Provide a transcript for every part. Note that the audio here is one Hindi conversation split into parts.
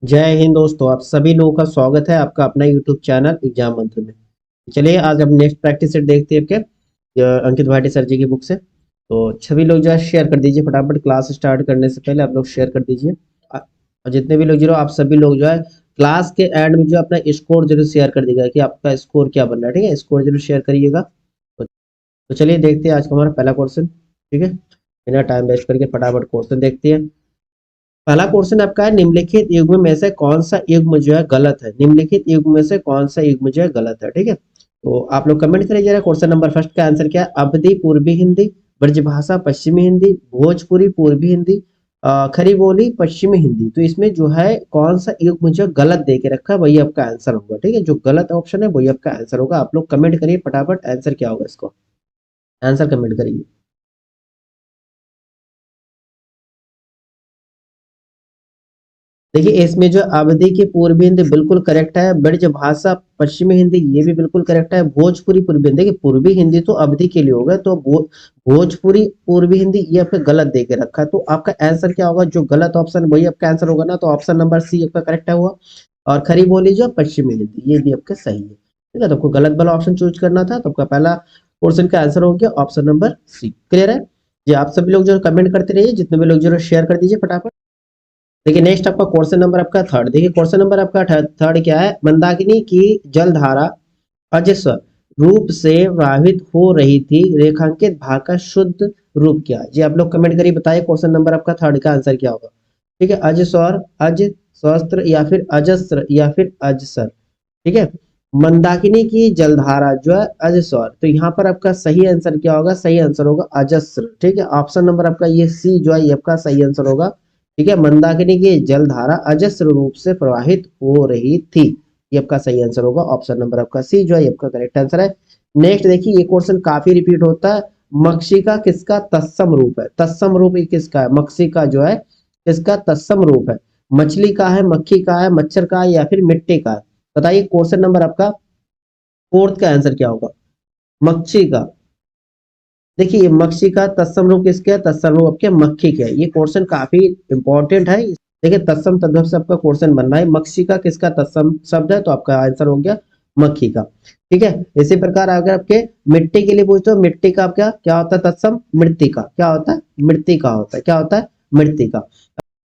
जय हिंद दोस्तों, आप सभी लोगों का स्वागत है आपका अपना यूट्यूब चैनल एग्जाम मंत्र में। चलिए आज हम नेक्स्ट प्रैक्टिस सेट देखते हैं आपके अंकित भाटी सर जी की बुक से। तो सभी लोग जो है शेयर कर दीजिए फटाफट, क्लास स्टार्ट करने से पहले आप लोग शेयर कर दीजिए। और जितने भी लोग जीरो आप सभी लोग जो है क्लास के एंड में जो अपना स्कोर जरूर शेयर कर दीजिएगा कि आपका स्कोर क्या बन रहा है। ठीक है, स्कोर जरूर शेयर करिएगा। तो चलिए देखते हैं आज का हमारा पहला क्वेश्चन। ठीक है, बिना टाइम वेस्ट करके फटाफट क्वेश्चन देखते हैं। पहला क्वेश्चन आपका है, निम्नलिखित युग्म में से कौन सा युग्म जो है गलत है। निम्नलिखित युग्म में से कौन सा युग्म जो है गलत है। ठीक है, तो आप लोग कमेंट करिए जरा। क्वेश्चन नंबर फर्स्ट का आंसर क्या है? अवधी पूर्वी हिंदी, ब्रजभाषा पश्चिमी हिंदी, भोजपुरी पूर्वी हिंदी, खरी बोली पश्चिमी हिंदी। तो इसमें जो है कौन सा युग्म जो गलत दे के रखा है वही आपका आंसर होगा। ठीक है, जो गलत ऑप्शन है वही आपका आंसर होगा। आप लोग कमेंट करिए फटाफट, आंसर क्या होगा इसको, आंसर कमेंट करिए। देखिए इसमें जो अवधि की पूर्वी हिंदी बिल्कुल करेक्ट है, ब्रज भाषा पश्चिमी हिंदी ये भी बिल्कुल करेक्ट है, भोजपुरी पूर्वी हिंदी। देखिए पूर्वी हिंदी तो अवधि के लिए होगा, तो भोजपुरी पूर्वी हिंदी ये आपका गलत दे के रखा है। तो आपका आंसर क्या होगा? जो गलत ऑप्शन वही आपका आंसर होगा ना। तो ऑप्शन नंबर सी आपका करेक्ट है हुआ। और खरी बोली जो पश्चिमी हिंदी ये भी आपका सही है। ठीक है, तो आपको गलत वाला ऑप्शन चूज करना था, तो आपका पहला पोर्शन का आंसर हो गया ऑप्शन नंबर सी। क्लियर है जी? आप सभी लोग जो कमेंट करते रहिए, जितने भी लोग जो शेयर कर दीजिए फटाफट। देखिए नेक्स्ट आपका क्वेश्चन नंबर आपका थर्ड। देखिए क्वेश्चन नंबर आपका थर्ड क्या है? मंदाकिनी की जलधारा अजस्र रूप से प्रवाहित हो रही थी, रेखांकित भाग का शुद्ध रूप क्या है? जी आप लोग कमेंट करिए, बताइए क्वेश्चन नंबर आपका थर्ड का आंसर क्या होगा। ठीक है, अजस्र, अज सहस्त्र या फिर अजस्र या फिर अजसर। ठीक है, मंदाकिनी की जलधारा जो है अजस्र, तो यहाँ पर आपका सही आंसर क्या होगा? सही आंसर होगा अजस्र। ठीक है, ऑप्शन नंबर आपका ये सी जो है ये आपका सही आंसर होगा। ठीक है, मंदाकिनी की जलधारा अजस्र रूप से प्रवाहित हो रही थी, ये आपका सही आंसर होगा। ऑप्शन नंबर आपका सी जो है ये आपका करेक्ट आंसर है। नेक्स्ट देखिए, ये क्वेश्चन काफी रिपीट होता है। मक्षिका किसका तत्सम रूप है? तत्सम रूप ये किसका है? मक्षिका जो है किसका तत्सम रूप है? मछली का है, मक्खी का है, मच्छर का है या फिर मिट्टी का है? बताइए क्वेश्चन नंबर आपका फोर्थ का आंसर क्या होगा? मच्छी का। देखिए ये मक्षी का तत्सम रूप किसके है? तत्सम रूप आपके मक्खी के है। ये क्वेश्चन काफी इंपॉर्टेंट है। देखिए तत्सम तद्भव से आपका क्वेश्चन बन रहा है। मक्षी का किसका तत्सम शब्द है? तो आपका आंसर हो गया मक्खी का। ठीक है, इसी प्रकार अगर आपके मिट्टी के लिए पूछते हो, मिट्टी का क्या क्या होता है तत्सम? मृत्तिका। क्या होता है? मृत्तिका होता है। क्या होता है? मृत्तिका।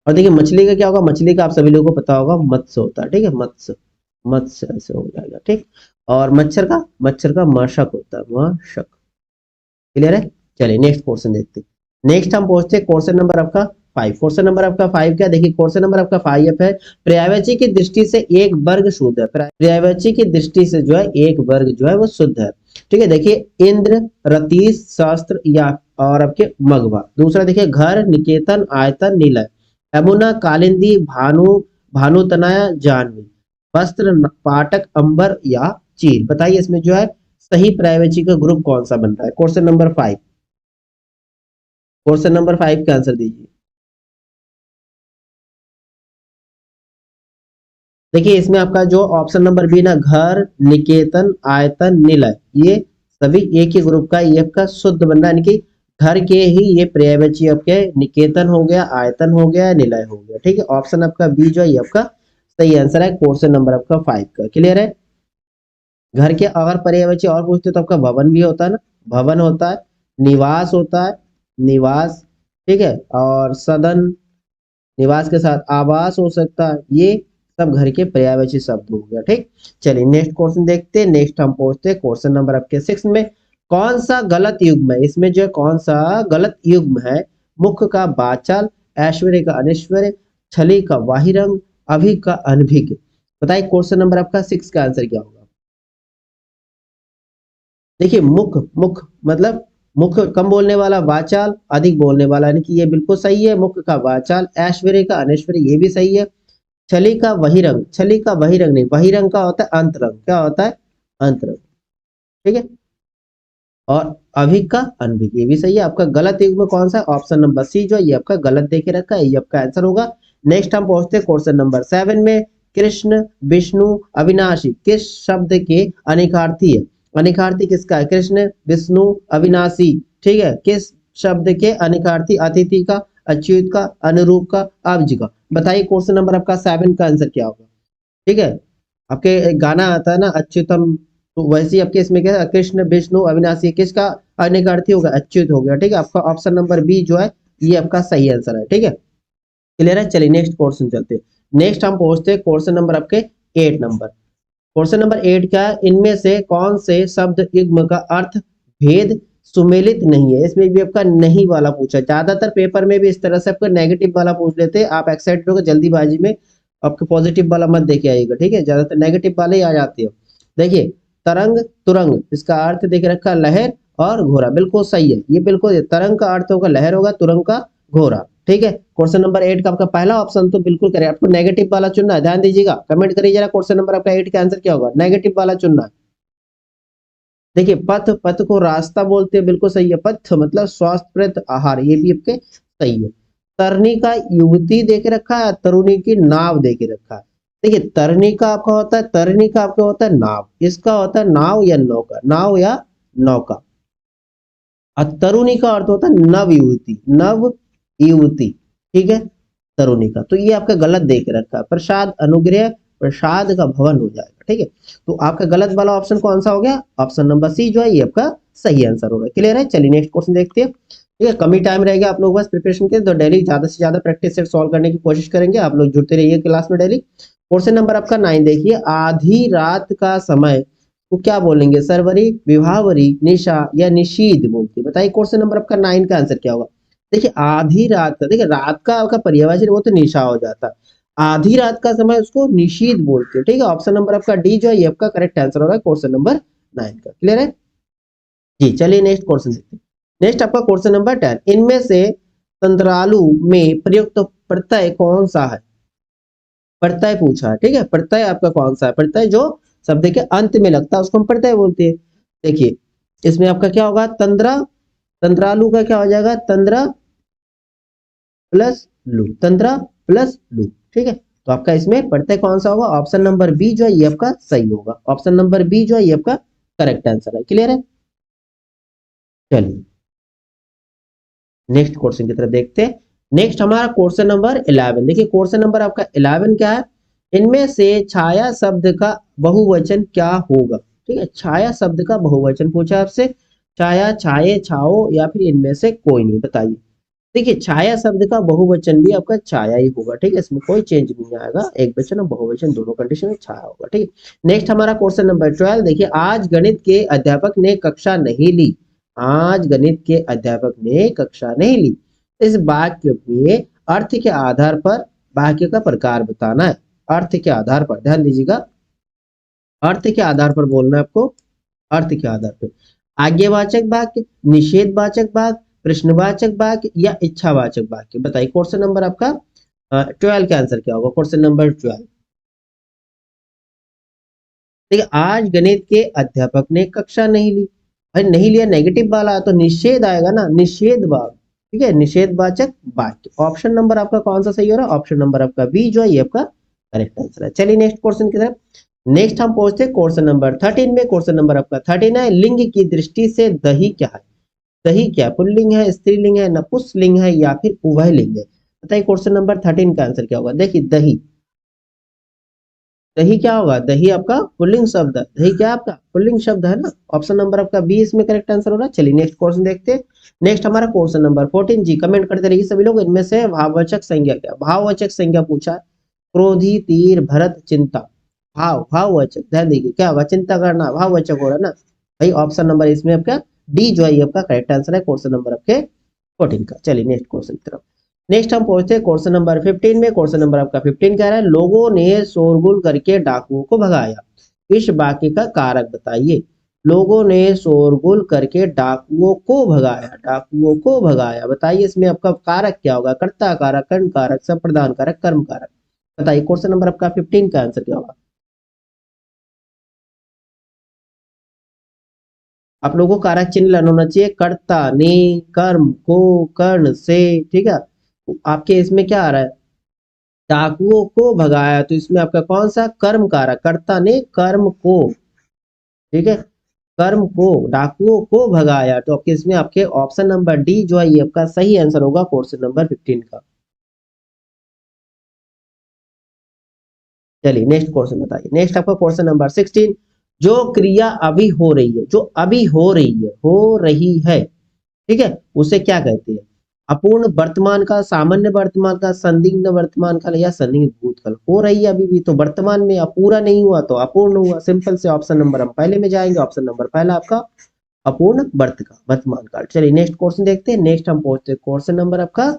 और देखिए मछली का क्या होगा? मछली का आप सभी लोगों को पता होगा मत्स्य होता है। ठीक है, मत्स्य, मत्स्य ऐसे हो जाएगा। ठीक, और मच्छर का, मच्छर का मशक होता है, मशक। क्लियर है? चलिए नेक्स्ट क्वेश्चन देखते हैं। नेक्स्ट हम पहुंचते हैं क्वेश्चन नंबर आपका फाइव। क्वेश्चन नंबर आपका फाइव क्या? देखिए क्वेश्चन नंबर आपका फाइव है, पर्यायवाची की दृष्टि से एक वर्ग शुद्ध है। पर्यायवाची की दृष्टि से जो है एक वर्ग जो है वो शुद्ध है। ठीक है, देखिए इंद्र, रतीश, शास्त्र या और आपके मगवा। दूसरा देखिए घर, निकेतन, आयतन, निलय, यमुना, कालिंदी, भानु, भानुतनया, जानवी, वस्त्र, पाटक, अंबर या चीर। बताइए इसमें जो है सही पर्यायवाची का ग्रुप कौन सा बन रहा है? Question number five, question number five का आंसर दीजिए। देखिए इसमें आपका जो ऑप्शन नंबर बी ना, घर, निकेतन, आयतन, निलय, ये सभी एक ही ग्रुप का, ये आपका शुद्ध बन रहा है। यानी कि घर के ही ये पर्यायवाची आपके निकेतन हो गया, आयतन हो गया, निलय हो गया। ठीक है, ऑप्शन आपका बी जो है ये आपका सही आंसर है क्वेश्चन नंबर आपका फाइव का। क्लियर है? घर के अगर पर्यायवाची और पूछते तो आपका भवन भी होता है ना, भवन होता है, निवास होता है, निवास। ठीक है, और सदन, निवास के साथ आवास हो सकता है। ये सब घर के पर्यायवाची शब्द हो गया। ठीक, चलिए नेक्स्ट क्वेश्चन देखते हैं। नेक्स्ट हम पहुंचते हैं क्वेश्चन नंबर आपके सिक्स में। कौन सा गलत युग्म है? इसमें जो है कौन सा गलत युग्म है? मुख का बाचाल, ऐश्वर्य का अनैश्वर्य, छली का वाहिरंग, अभिक का अनभिक। बताइए क्वेश्चन नंबर आपका सिक्स का आंसर क्या होगा? देखिए मुख, मुख मतलब मुख कम बोलने वाला, वाचाल अधिक बोलने वाला, यानी कि ये बिल्कुल सही है। मुख का वाचाल, ऐश्वर्य का अनैश्वर्य ये भी सही है। छली का वही रंग, छली का वही रंग नहीं, वही रंग का होता है अंतरंग। क्या होता है? अंतरंग। ठीक है, और अभिक का अनभिक ये भी सही है। आपका गलत युग्म कौन सा है? ऑप्शन नंबर सी जो है ये आपका गलत देके रखा है, ये आपका आंसर होगा। नेक्स्ट हम पहुंचते हैं क्वेश्चन नंबर सेवन में। कृष्ण, विष्णु, अविनाशी किस शब्द के अनिखार्थी है? अनिखार्थी किसका है? कृष्ण, विष्णु, अविनाशी। ठीक है, किस शब्द के अनिखार्थी? अतिथि का, अच्युत का, अनुरूप का, अब्ज का। बताइए क्वेश्चन नंबर आपका 7 का आंसर क्या होगा। ठीक है, आपके एक गाना आता है ना अच्युतम, तो वैसे ही आपके इसमें क्या है, कृष्ण विष्णु अविनाशी, किसका अन्य का अर्थ ही होगा, अच्युत हो गया। ठीक है, आपका ऑप्शन नंबर बी जो है ये आपका सही आंसर है। ठीक है, क्लियर है। चलिए नेक्स्ट क्वेश्चन चलते हैं। नेक्स्ट हम पहुंचते हैं क्वेश्चन नंबर आपके 8 नंबर। क्वेश्चन नंबर 8 क्या है, इनमें से कौन से शब्द युग्म का अर्थ भेद सुमेलित नहीं है। इसमें भी आपका नहीं वाला पूछा, ज्यादातर पेपर में भी इस तरह से आपका नेगेटिव वाला पूछ लेते हैं। आप एक्साइटेड होकर जल्दीबाजी में आपके पॉजिटिव वाला मत देके आइएगा। ठीक है, ज्यादातर नेगेटिव वाले ही आ जाते हो। देखिए, तरंग तुरंग, इसका अर्थ देख रखा लहर और घोड़ा, बिल्कुल सही है। ये बिल्कुल तरंग का अर्थ होगा लहर होगा, तुरंग का घोड़ा। ठीक है, क्वेश्चन नंबर 8 का आपका पहला ऑप्शन तो बिल्कुल करें। आपको नेगेटिव वाला चुनना है, ध्यान दीजिएगा, कमेंट करिए जरा क्वेश्चन नंबर आपका 8 का आंसर क्या होगा, नेगेटिव वाला चुनना है। देखिए, पथ, पथ को रास्ता बोलते हैं, बिल्कुल सही है। पथ मतलब स्वास्थ्यप्रद आहार, ये भी आपके सही है। तरनी का युवती देके रखा है, तरुणी की नाव देके रखा है। देखिए, तरनी का आपका होता है, तरनी का आपका होता है नाव, इसका होता है नाव या नौका, नाव या नौका। और तरुणी का अर्थ होता है नव युवती, नव युवती। ठीक है, तरुणी का, तो ये आपका गलत देख रखा है। प्रसाद अनुग्रह, प्रसाद का भवन हो जाएगा। ठीक है, तो आपका गलत वाला ऑप्शन कौन सा हो गया, ऑप्शन नंबर सी जो है ये आपका सही आंसर होगा। क्लियर है। चलिए नेक्स्ट क्वेश्चन देखते हैं। ठीक है, कम ही टाइम रहेगा आप लोग बस प्रिपरेशन के, तो डेली ज्यादा से ज्यादा प्रैक्टिस सेट सॉल्व करने की कोशिश करेंगे। आप लोग जुड़ते रहिए क्लास में डेली। क्वेश्चन नंबर आपका 9 देखिए, आधी रात का समय को क्या बोलेंगे, सरवरी, विभावरी, निशा या निशीद बोलते हैं। बताइए क्वेश्चन नंबर आपका 9 का आंसर क्या होगा। देखिए, आधी रात का, देखिए रात का आपका पर्यायवाची वो तो निशा हो जाता है, आधी रात का समय उसको निशीद बोलते हैं। ठीक है, ऑप्शन नंबर आपका डी जो है ये आपका करेक्ट आंसर होगा क्वेश्चन नंबर 9 का। क्लियर है जी। चलिए नेक्स्ट क्वेश्चन देखते हैं। नेक्स्ट आपका क्वेश्चन नंबर 10, इनमें से तंत्रालु में प्रयुक्त प्रत्यय कौन सा है। प्रत्यय पूछा है। ठीक है, प्रत्यय आपका कौन सा है, प्रत्यय जो शब्द के अंत में लगता है उसको हम प्रत्यय बोलते हैं। देखिए, इसमें आपका क्या होगा, तंद्रा, तंत्रालु का क्या हो जाएगा, तंद्रा प्लस लू, तंद्रा प्लस लू। ठीक है, तो आपका इसमें प्रत्यय कौन सा होगा, ऑप्शन नंबर बी जो है ये आपका सही होगा। ऑप्शन नंबर बी जो है ये आपका करेक्ट आंसर है। क्लियर है। चलिए नेक्स्ट क्वेश्चन की तरफ देखते हैं। नेक्स्ट हमारा क्वेश्चन नंबर 11। देखिए क्वेश्चन नंबर आपका 11 क्या है, इनमें से छाया शब्द का बहुवचन क्या होगा। ठीक है, छाया शब्द का बहुवचन पूछा आपसे, छाया, छाये, छाओ या फिर इनमें से कोई नहीं, बताइए। देखिए, छाया शब्द का बहुवचन भी आपका छाया ही होगा। ठीक है, इसमें कोई चेंज नहीं आएगा, एक वचन और बहुवचन दोनों कंडीशन में छाया होगा। ठीक है, नेक्स्ट हमारा क्वेश्चन नंबर 12। देखिए, आज गणित के अध्यापक ने कक्षा नहीं ली, आज गणित के अध्यापक ने कक्षा नहीं ली, इस वाक्य में अर्थ के आधार पर वाक्य का प्रकार बताना है। अर्थ के आधार पर, ध्यान दीजिएगा, अर्थ के आधार पर बोलना है आपको, अर्थ के आधार पर। आज्ञावाचक वाक्य, निषेधवाचक वाक्य, प्रश्नवाचक वाक्य या इच्छावाचक वाक्य। बताइए क्वेश्चन नंबर आपका 12 का आंसर क्या होगा, क्वेश्चन नंबर 12। देखिए, आज गणित के अध्यापक ने कक्षा नहीं ली, भाई नहीं लिया नेगेटिव वाला तो निषेध आएगा ना, निषेध वाक्य। ठीक है, निषेधवाचक वाक्य। ऑप्शन नंबर आपका कौन सा सही हो रहा है, ऑप्शन नंबर आपका बी जो है ये आपका करेक्ट आंसर है। चलिए नेक्स्ट क्वेश्चन की तरफ। नेक्स्ट हम पहुंचते हैं क्वेश्चन नंबर 13 में। क्वेश्चन नंबर आपका 13 है, लिंग की दृष्टि से दही क्या है। दही क्या पुल्लिंग है, स्त्रीलिंग है, नपुंसकलिंग है या फिर उभयलिंग है। बताइए क्वेश्चन नंबर 13 का आंसर क्या होगा। देखिए, दही, दही क्या होगा, दही आपका पुल्लिंग शब्द है, दही क्या आपका पुल्लिंग शब्द है ना, ऑप्शन नंबर आपका बी इसमें करेक्ट आंसर होगा। चलिए नेक्स्ट क्वेश्चन देखते हैं। नेक्स्ट हमारा क्वेश्चन नंबर 14 जी, कमेंट करते रहिए सभी लोग, इनमें से भाववाचक संज्ञा क्या, भाववाचक संज्ञा पूछा, क्रोधी, तीर, भरत, चिंता। भाव, भाववाचक, ध्यान दीजिए क्या होगा, चिंता करना भाववाचक हो रहा है ना भाई। ऑप्शन नंबर इसमें आपका डी जो है ये आपका करेक्ट आंसर है क्वेश्चन नंबर आपके 14 का। चलिए नेक्स्ट क्वेश्चन की तरफ। नेक्स्ट हम पहुंचते हैं क्वेश्चन नंबर 15 में। क्वेश्चन नंबर आपका 15 कह रहा है, लोगों ने शोरगुल करके डाकुओं को भगाया, इस वाक्य का कारक बताइए। लोगों ने शोरगुल करके डाकुओं को भगाया, डाकुओं को भगाया, बताइए इसमें आपका कारक क्या होगा, कर्ता कारक, कर्ण कारक, संप्रदान कारक, कर्म कारक। बताइए क्वेश्चन नंबर आपका 15 का आंसर क्या होगा। आप लोगों को कारक चिन्ह लेना होना चाहिए, कर्ता ने, कर्म को, कर्ण से। ठीक है, तो आपके इसमें क्या आ रहा है, डाकुओं को भगाया, तो इसमें आपका कौन सा कर्म कारक, कर्ता ने कर्म को। ठीक है, कर्म को, डाकुओं को भगाया, तो आपके इसमें आपके ऑप्शन नंबर डी जो है ये आपका सही आंसर होगा क्वेश्चन नंबर 15 का। चलिए नेक्स्ट क्वेश्चन बताइए। नेक्स्ट आपका क्वेश्चन नंबर 16, जो क्रिया अभी हो रही है, जो अभी हो रही है, ठीक है, उसे क्या कहते हैं? अपूर्ण वर्तमान काल, सामान्य वर्तमान काल, संदिग्ध वर्तमान काल या संदिग्ध भूतकाल। हो रही है अभी भी तो वर्तमान में, अपूरा नहीं हुआ तो अपूर्ण हुआ। सिंपल से ऑप्शन नंबर हम पहले में जाएंगे, ऑप्शन नंबर पहला आपका अपूर्ण वर्तमान काल। चलिए नेक्स्ट क्वेश्चन देखते हैं। नेक्स्ट हम पहुंचते हैं क्वेश्चन नंबर आपका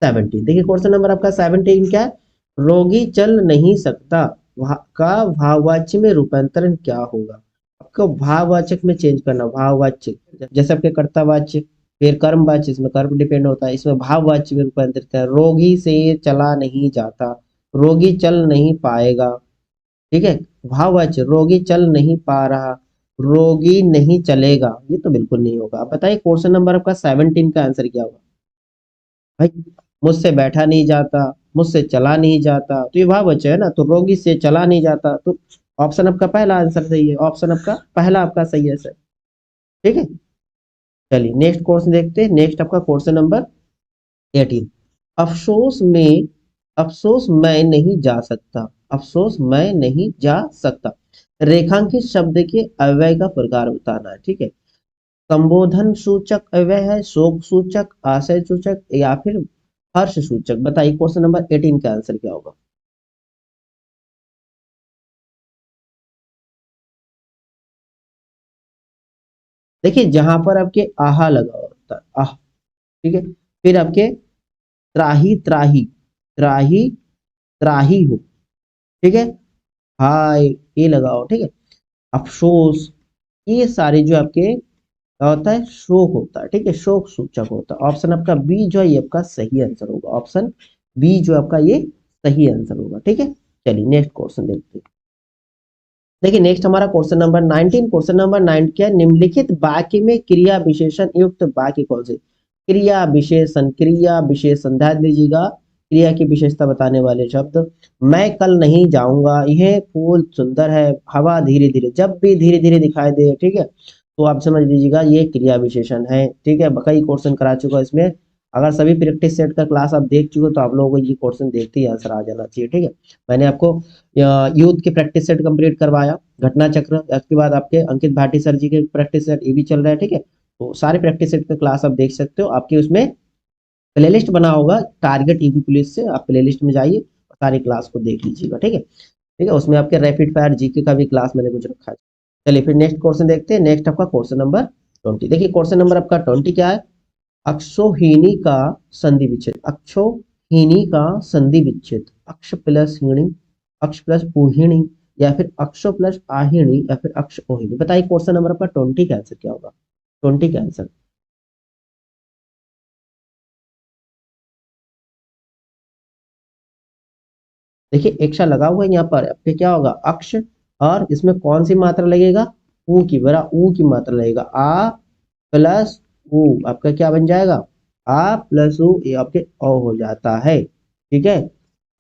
17। देखिए क्वेश्चन नंबर आपका 17 क्या है? रोगी चल नहीं सकता का भाववाच्य में रूपांतरण क्या होगा? आपको भाववाचक में चेंज करना, भाववाच्य जैसे आपके कर्तावाच्य, फिर कर्मवाच्य, इसमें कर्म डिपेंड होता है, इसमें भाववाच्य में रूपांतरित है। रोगी से चला नहीं जाता, रोगी चल नहीं पाएगा, ठीक है। भाववाच्य, रोगी चल नहीं पा रहा, रोगी नहीं चलेगा, ये तो बिल्कुल नहीं होगा। आप बताइए क्वेश्चन नंबर आपका 17 का आंसर क्या होगा? भाई मुझसे बैठा नहीं जाता, मुझसे चला नहीं जाता, तो ये भाववाच्य है ना, तो रोगी से चला नहीं जाता, तो ऑप्शन आपका पहला आंसर सही है, ऑप्शन आपका पहला आपका सही है सर, ठीक है। चलिए नेक्स्ट क्वेश्चन देखते हैं। नेक्स्ट आपका क्वेश्चन नंबर 18, अफसोस में, अफसोस मैं नहीं जा सकता, अफसोस मैं नहीं जा सकता, रेखांकित शब्द के अव्यय का प्रकार बताना है, ठीक है। संबोधन सूचक अव्यय है, शोक सूचक, आशय सूचक या फिर हर्ष सूचक। बताइए क्वेश्चन नंबर 18 का आंसर क्या होगा? देखिए जहां पर आपके आहा लगा होता है, आह, ठीक है, फिर आपके त्राही त्राही, त्राही त्राही हो, ठीक है, हाय ये लगाओ, ठीक है, अफसोस, ये सारे जो आपके क्या होता है? शोक होता है, ठीक है, शोक सूचक होता है। ऑप्शन आपका बी जो है ये आपका सही आंसर होगा, ऑप्शन बी जो आपका ये सही आंसर होगा, ठीक है। चलिए नेक्स्ट क्वेश्चन देखते हैं। देखिए नेक्स्ट हमारा क्वेश्चन नंबर 19। क्वेश्चन नंबर 9 क्या है? निम्नलिखित वाक्य में क्रिया विशेषण युक्त वाक्य कौन से? क्रिया विशेषण, क्रिया विशेषण ध्यान दीजिएगा, क्रिया की विशेषता बताने वाले शब्द। मैं कल नहीं जाऊंगा, यह फूल सुंदर है, हवा धीरे धीरे, जब भी धीरे धीरे दिखाई दे, ठीक है, तो आप समझ लीजिएगा ये क्रिया विशेषण है, ठीक है। कई क्वेश्चन करा चुका इसमें, अगर सभी प्रैक्टिस सेट का क्लास आप देख चुके हो तो आप लोगों को ये क्वेश्चन देखते ही आंसर आ जाना चाहिए, ठीक है। मैंने आपको यूथ के प्रैक्टिस सेट कंप्लीट करवाया, घटना चक्र, उसके बाद आपके अंकित भाटी सर जी के प्रैक्टिस सेट ये भी चल रहा है, ठीक है। तो सारे प्रैक्टिस सेट का क्लास आप देख सकते हो, आपके उसमें प्लेलिस्ट बना होगा टारगेट यूपी पुलिस से, आप प्लेलिस्ट में जाइए और सारी क्लास को देख लीजिएगा, ठीक है, ठीक है। उसमें आपके रैपिड फायर जीके का भी क्लास मैंने कुछ रखा है। चलिए फिर नेक्स्ट क्वेश्चन देखते हैं। नेक्स्ट आपका क्वेश्चन नंबर 20। देखिए क्वेश्चन नंबर आपका 20 क्या है? अक्षोहिणी का संधि विच्छेद, अक्षोहिणी का संधि विच्छेद, अक्ष प्लस हिणी, अक्ष प्लस उहिणी या फिर अक्षो प्लस आहिणी या फिर अक्ष ओहिणी। बताइए क्वेश्चन नंबर आपका 20 का आंसर क्या होगा? 20 का आंसर। देखिए एक्शा लगा हुआ है यहाँ पर, आपके क्या होगा? अक्ष, और इसमें कौन सी मात्रा लगेगा? ऊ की, बड़ा ऊ की मात्रा लगेगा, आ प्लस ऊ, आपका क्या बन जाएगा? आ प्लस ऊ, ये आपके अ हो जाता है, ठीक है,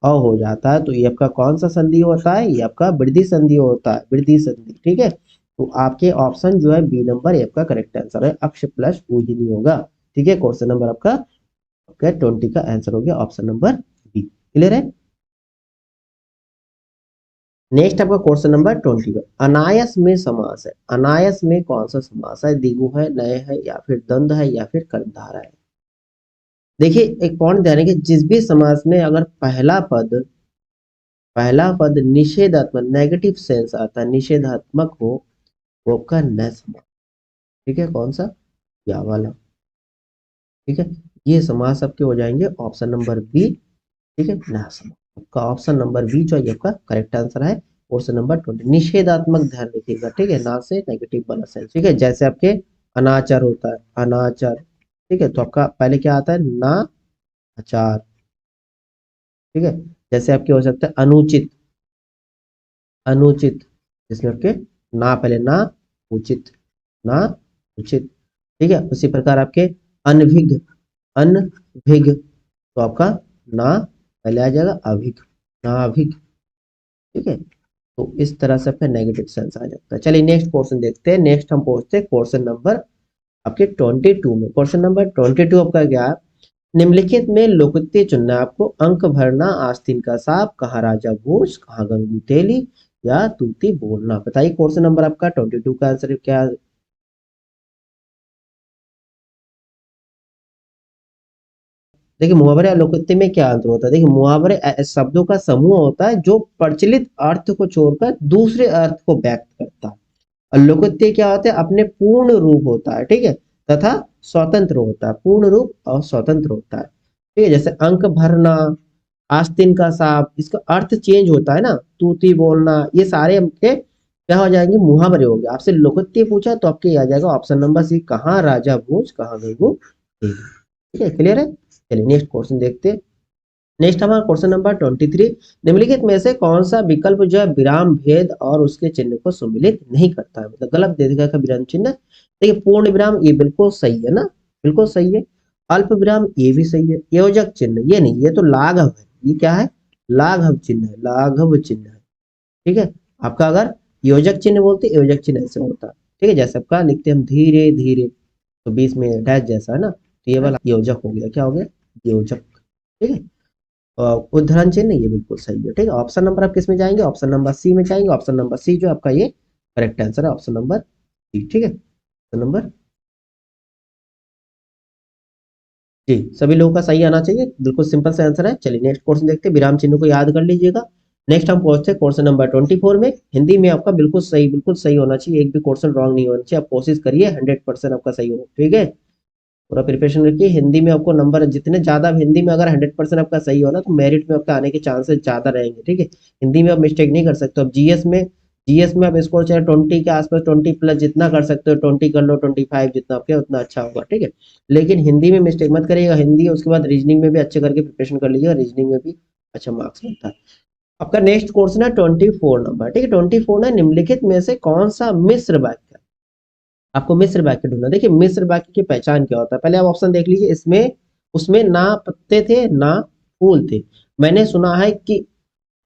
अ हो जाता है। तो ये आपका कौन सा संधि होता है? ये आपका वृद्धि संधि होता है, वृद्धि संधि, ठीक है। तो आपके ऑप्शन जो है बी नंबर ये आपका करेक्ट आंसर है, अक्ष प्लस ऊ ही नहीं होगा, ठीक है। क्वेश्चन नंबर आपका 20 का आंसर हो गया ऑप्शन नंबर बी। क्लियर है? नेक्स्ट आपका क्वेश्चन नंबर 21, अनायस में समास है, अनायस में कौन सा समास है? द्विगु है, नय है या फिर द्वंद्व है या फिर कर्मधारय है? देखिए एक पॉइंट ध्यान रखिए, जिस भी समास में अगर पहला पद निषेधात्मक नेगेटिव सेंस आता है, निषेधात्मक हो, वो आपका न समास, ठीक है, कौन सा? या वाला, ठीक है। ये समास आपके हो जाएंगे ऑप्शन नंबर बी, ठीक है, न समास। आपका ऑप्शन नंबर बी जो है आपका करेक्ट आंसर है। क्वेश्चन नंबर 20 निषेधात्मक ध्यान रखिएगा, ठीक है, ना से नेगेटिव वाला सेंस, ठीक है। जैसे आपके अनाचार होता है, अनाचार, ठीक है, तो आपका पहले क्या आता है? ना आचार, ठीक है। जैसे आपके हो सकता है अनुचित, अनुचित, जिसमें आपके ना पहले ना, उचित, ना उचित, ठीक है। उसी प्रकार आपके अनभिग, अनभिग, तो आपका ना पहले आ जाएगा अभिग, ना अभिग, ठीक है। तो इस तरह से आपका नेगेटिव सेंस आ जाता है। चलिए नेक्स्ट क्वेश्चन देखते हैं। नेक्स्ट हम पहुंचते हैं क्वेश्चन नंबर आपके 22 में। क्वेश्चन नंबर 22 आपका क्या है? निम्नलिखित में लोकोक्ति चुनना है आपको। अंक भरना, आस्तीन का सांप, कहाँ राजा भोज, कहाँ गंगू तेली या तूती बोलना। बताइए क्वेश्चन नंबर आपका 22 का आंसर क्या। देखिए मुहावरे और लोकोक्ति में क्या अंतर होता है। देखिए मुहावरे शब्दों का समूह होता है जो प्रचलित अर्थ को छोड़कर दूसरे अर्थ को व्यक्त करता है। और लोकोक्ति क्या होता है, अपने पूर्ण रूप होता है, ठीक है, तथा स्वतंत्र होता है, पूर्ण रूप और स्वतंत्र होता है, ठीक है। जैसे अंक भरना, आस्तीन का सांप, इसका अर्थ चेंज होता है ना, तूती बोलना, ये सारे आपके क्या हो जाएंगे, मुहावरे हो गए। आपसे लोकोक्ति पूछा तो आपके आ जाएगा ऑप्शन नंबर सी, कहाँ राजा भोज, कहाँ गंगू तेली। ठीक है, क्लियर है। चलिए नेक्स्ट क्वेश्चन देखते हैं। नेक्स्ट हमारा क्वेश्चन नंबर 23, निम्नलिखित में से कौन सा विकल्प जो है विराम भेद और उसके चिन्ह को सम्मिलित नहीं करता है, मतलब गलत दे दिया विराम चिन्ह। देखिए पूर्ण विराम ये बिल्कुल सही है ना, बिल्कुल सही है। अल्प विराम ये भी सही है। योजक चिन्ह ये नहीं, ये तो लाघव है। ये क्या है, लाघव चिन्ह है, लाघव चिन्ह है, ठीक है। आपका अगर योजक चिन्ह बोलते, योजक चिन्ह ऐसे होता है, ठीक है। जैसे आपका लिखते हैं हम धीरे धीरे, तो बीच में डैश जैसा है ना, तो ये वाला योजक हो गया, क्या हो गया, योजक, ठीक है। उद्धरण चिन्ह ये बिल्कुल सही है, ठीक है। ऑप्शन नंबर आप किस में जाएंगे, ऑप्शन नंबर सी में जाएंगे। ऑप्शन नंबर सी जो आपका ये करेक्ट आंसर है, ऑप्शन नंबर सी, ठीक है। ऑप्शन नंबर जी, सभी लोगों का सही आना चाहिए, बिल्कुल सिंपल सा आंसर है। चलिए नेक्स्ट क्वेश्चन देखते हैं, विराम चिन्ह को याद कर लीजिएगा। नेक्स्ट हम पहुंचते हैं क्वेश्चन नंबर 24 में। हिंदी में आपका बिल्कुल सही होना चाहिए, एक भी क्वेश्चन रॉन्ग नहीं होना चाहिए। आप कोशिश करिए 100% आपका सही हो, ठीक है। पूरा प्रिपरेशन रखिए। हिंदी में आपको नंबर जितने ज्यादा, हिंदी में अगर 100% आपका सही हो ना, तो मेरिट में आपका आने के चांसेस ज्यादा रहेंगे, ठीक है। हिंदी में आप मिस्टेक नहीं कर सकते। अब जीएस में आप स्कोर चाहे 20 के आसपास, 20+ जितना कर सकते हो 20 कर लो, 25 जितना आपके उतना अच्छा होगा, ठीक है। लेकिन हिंदी में मिस्टेक मत करिएगा। हिंदी उसके बाद रीजनिंग में भी अच्छे करके प्रिपरेशन कर लीजिएगा, रीजनिंग में भी अच्छा मार्क्स मिलता है। आपका नेक्स्ट क्वेश्चन है 24 नंबर, ठीक है। 24 है, निम्नलिखित में से कौन सा मिश्र वाक्य, आपको मिस्र वाक्य ढूंढना। देखिए मिस्र वाक्य की पहचान क्या होता है, पहले आप ऑप्शन देख लीजिए। इसमें उसमें ना पत्ते थे ना फूल थे। मैंने सुना है कि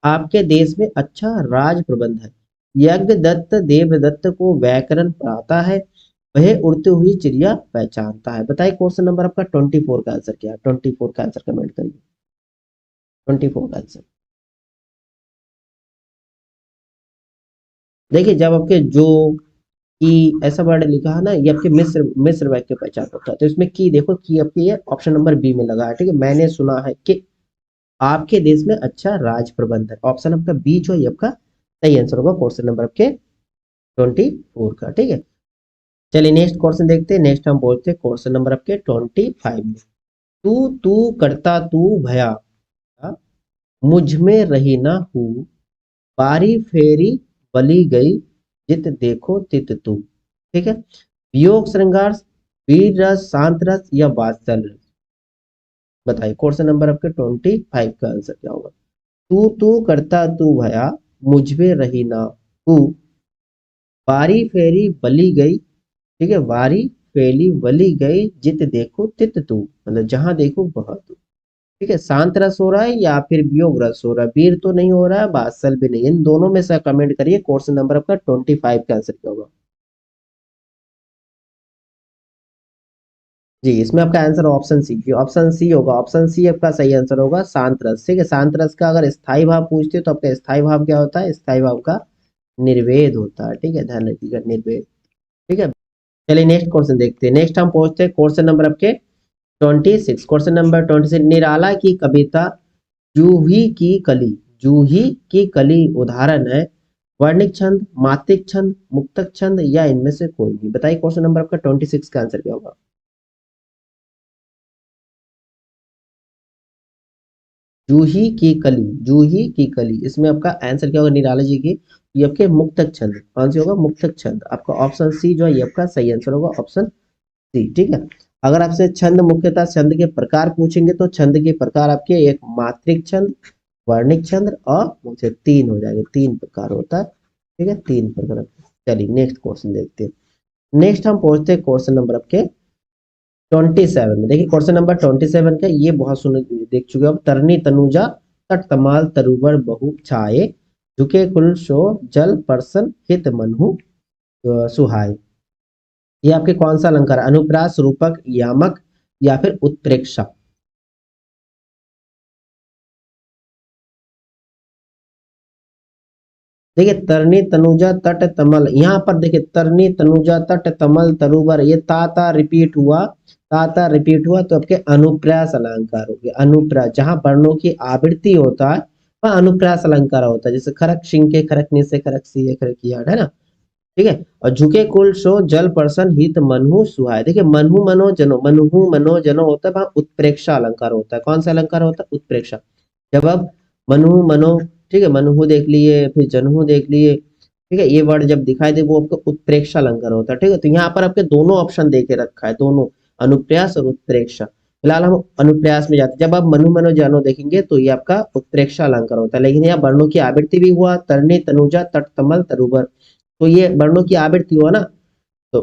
आपके देश में अच्छा राज प्रबंध है। यज्ञ दत्त देवदत्त को व्याकरण पढ़ाता है। वह उड़ती हुई चिड़िया पहचानता है। बताइए क्वेश्चन नंबर आपका 24 का आंसर क्या है। 24 का आंसर कमेंट करिए, 24 का आंसर। देखिए जब आपके जो की ऐसा वर्ड लिखा है ना, ये आपके मिस्र मिस्र वाक्य की पहचान होता है। तो इसमें की देखो, की आपकी ये ऑप्शन नंबर बी में लगा है, ठीक है। मैंने सुना है कि आपके देश में अच्छा राज प्रबंध है, ऑप्शन आपका बी जो है आपका सही आंसर होगा क्वेश्चन नंबर आपके 24 का, ठीक है। चलिए नेक्स्ट क्वेश्चन देखते हैं। नेक्स्ट हम पहुंचते हैं क्वेश्चन नंबर आपके 25 में। तू तू करता तू भया, मुझ में रही ना हूँ, पारी फेरी बली गई, जित देखो तित तू, ठीक है। वियोग श्रृंगार, वीर रस, शांत रस या वात्सल रस। बताइए क्वेश्चन नंबर आपके 25 का आंसर क्या होगा। तू तू करता तू भया, मुझ में रही ना तू, वारी फेरी बली गई, ठीक है, वारी फेली बली गई, जित देखो तित तू, मतलब जहां देखो वहां तू, ठीक है। शांत रस हो रहा है या फिर वियोग रस हो रहा है, वीर तो नहीं हो रहा है, वात्सल भी नहीं, इन दोनों में से कमेंट करिए क्वेश्चन नंबर आपका 25 का आंसर क्या होगा। जी, इसमें आपका answer option C, option C होगा। ऑप्शन सी आपका सही आंसर होगा, शांत रस, ठीक है। शांत रस का अगर स्थाई भाव पूछते हो तो आपका स्थाई भाव क्या होता है, स्थाई भाव का निर्वेद होता है, ठीक है, ध्यान रखिएगा, निर्वेद, ठीक है। चलिए नेक्स्ट क्वेश्चन देखते हैं। नेक्स्ट हम पहुंचते हैं क्वेश्चन नंबर आपके 26। क्वेश्चन नंबर 26, निराला की कविता जूही की कली, जूही की कली उदाहरण है, वर्णिक छंद, मात्रिक छंद, मुक्तक छंद या इनमें से कोई नहीं। बताइए क्वेश्चन नंबर आपका 26 का आंसर क्या होगा। जूही की कली, जूही की कली, इसमें आपका आंसर क्या होगा निराला जी की, ये आपके मुक्तक छंद, कौन सी होगा, मुक्तक छंद। आपका ऑप्शन सी जो है ये आपका सही आंसर होगा, ऑप्शन सी, ठीक है। अगर आपसे छंद मुख्यतः छंद के प्रकार पूछेंगे तो छंद के प्रकार आपके एक मात्रिक छंद, वर्णिक छंद और मुझे तीन हो जाएंगे, तीन प्रकार होता है, ठीक है, तीन प्रकार। चलिए नेक्स्ट क्वेश्चन देखते हैं। नेक्स्ट हम पहुंचते हैं क्वेश्चन नंबर आपके 27 में। देखिए क्वेश्चन नंबर 27 का ये बहुत सुन देख चुके हो अब। तरनी तनुजा तट तमाल तरुवर बहु छाए, झुके कुल शो जल परसन हित मनहु सुहाए। ये आपके कौन सा अलंकार है, अनुप्रास, रूपक, यामक या फिर उत्प्रेक्षा। देखिए तरनी तनुजा तट तमल, यहाँ पर देखिए तरनी तनुजा तट तमल तरुबर, ये ता रिपीट हुआ, ता रिपीट हुआ तो आपके अनुप्रास अलंकार हो गया। अनुप्रास जहां वर्णों की आवृत्ति होता है वह अनुप्रास अलंकार होता है, जैसे खरक शिंके खरक निसे खरक सी खरक याड है ना। ठीक है। और झुके कुल सो जल पर्सन हित मनहु सुहाय, देखिए मनहु मनो जनो, मनहु मनो जनो होता है वहां उत्प्रेक्षा अलंकार होता है। कौन सा अलंकार होता है? उत्प्रेक्षा। जब आप मनहु मनो, ठीक है, मनहु देख लिए फिर जनहु देख लिए, ठीक है, ये वर्ड जब दिखाई दे वो आपका उत्प्रेक्षा अलंकार होता है। ठीक है, तो यहाँ पर आपके दोनों ऑप्शन दे के रखा है, दोनों अनुप्रेस और उत्प्रेक्षा। फिलहाल हम अनुप्रेस में जाते हैं। जब आप मनु मनो जानो देखेंगे तो ये आपका उत्प्रेक्षा अलंकार होता है, लेकिन यहाँ वर्णों की आवृत्ति भी हुआ, तरनी तनुजा तट तमल तरुबर, तो ये वर्णों की आवृत्ति हुआ ना, तो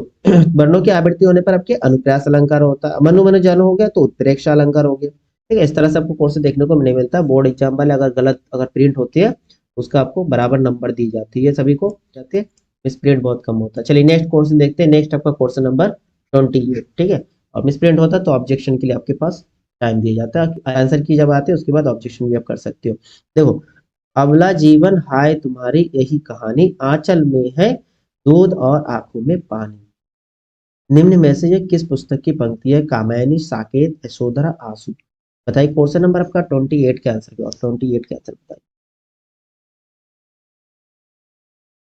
वर्णों की आवृत्ति होने पर आपके अनुप्रास अलंकार होता है। मनु मनु जानो हो गया तो उत्प्रेक्षा अलंकार हो गया। ठीक है, इस तरह से आपको कोर्स देखने को नहीं मिलता। बोर्ड एग्जाम वाले अगर गलत अगर प्रिंट होती है उसका आपको बराबर नंबर दी जाती है, सभी को जाते हैं, मिस प्रिंट बहुत कम होता है। चलिए नेक्स्ट क्वेश्चन देखते हैं। नेक्स्ट आपका क्वेश्चन नंबर 28। ठीक है, और मिस प्रिंट होता है तो ऑब्जेक्शन के लिए आपके पास टाइम दिया जाता है। आंसर की जब आते हैं उसके बाद ऑब्जेक्शन भी आप कर सकते हो। देखो, अबला जीवन हाय तुम्हारी यही कहानी, आंचल में है दूध और आंखों में पानी। निम्न में से ये किस पुस्तक की पंक्ति है? कामायनी, साकेत, यशोधरा, आंसू। बताइए क्वेश्चन नंबर आपका 28 के आंसर क्या? 28 के आंसर बताइए।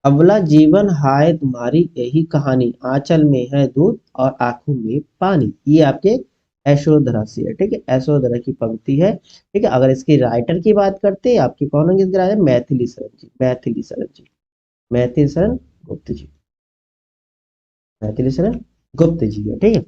अबला जीवन हाय तुम्हारी यही कहानी, आंचल में है दूध और आंखों में पानी, ये आपके यशोधरा से है। ठीक है, यशोधरा की पंक्ति है। ठीक है, अगर इसकी राइटर की बात करते हैं आपकी कौन होंगे इसके राइटर? मैथिली शरण जी, मैथिली शरण जी, मैथिली शरण गुप्त जी, मैथिली शरण गुप्त जी है। ठीक है,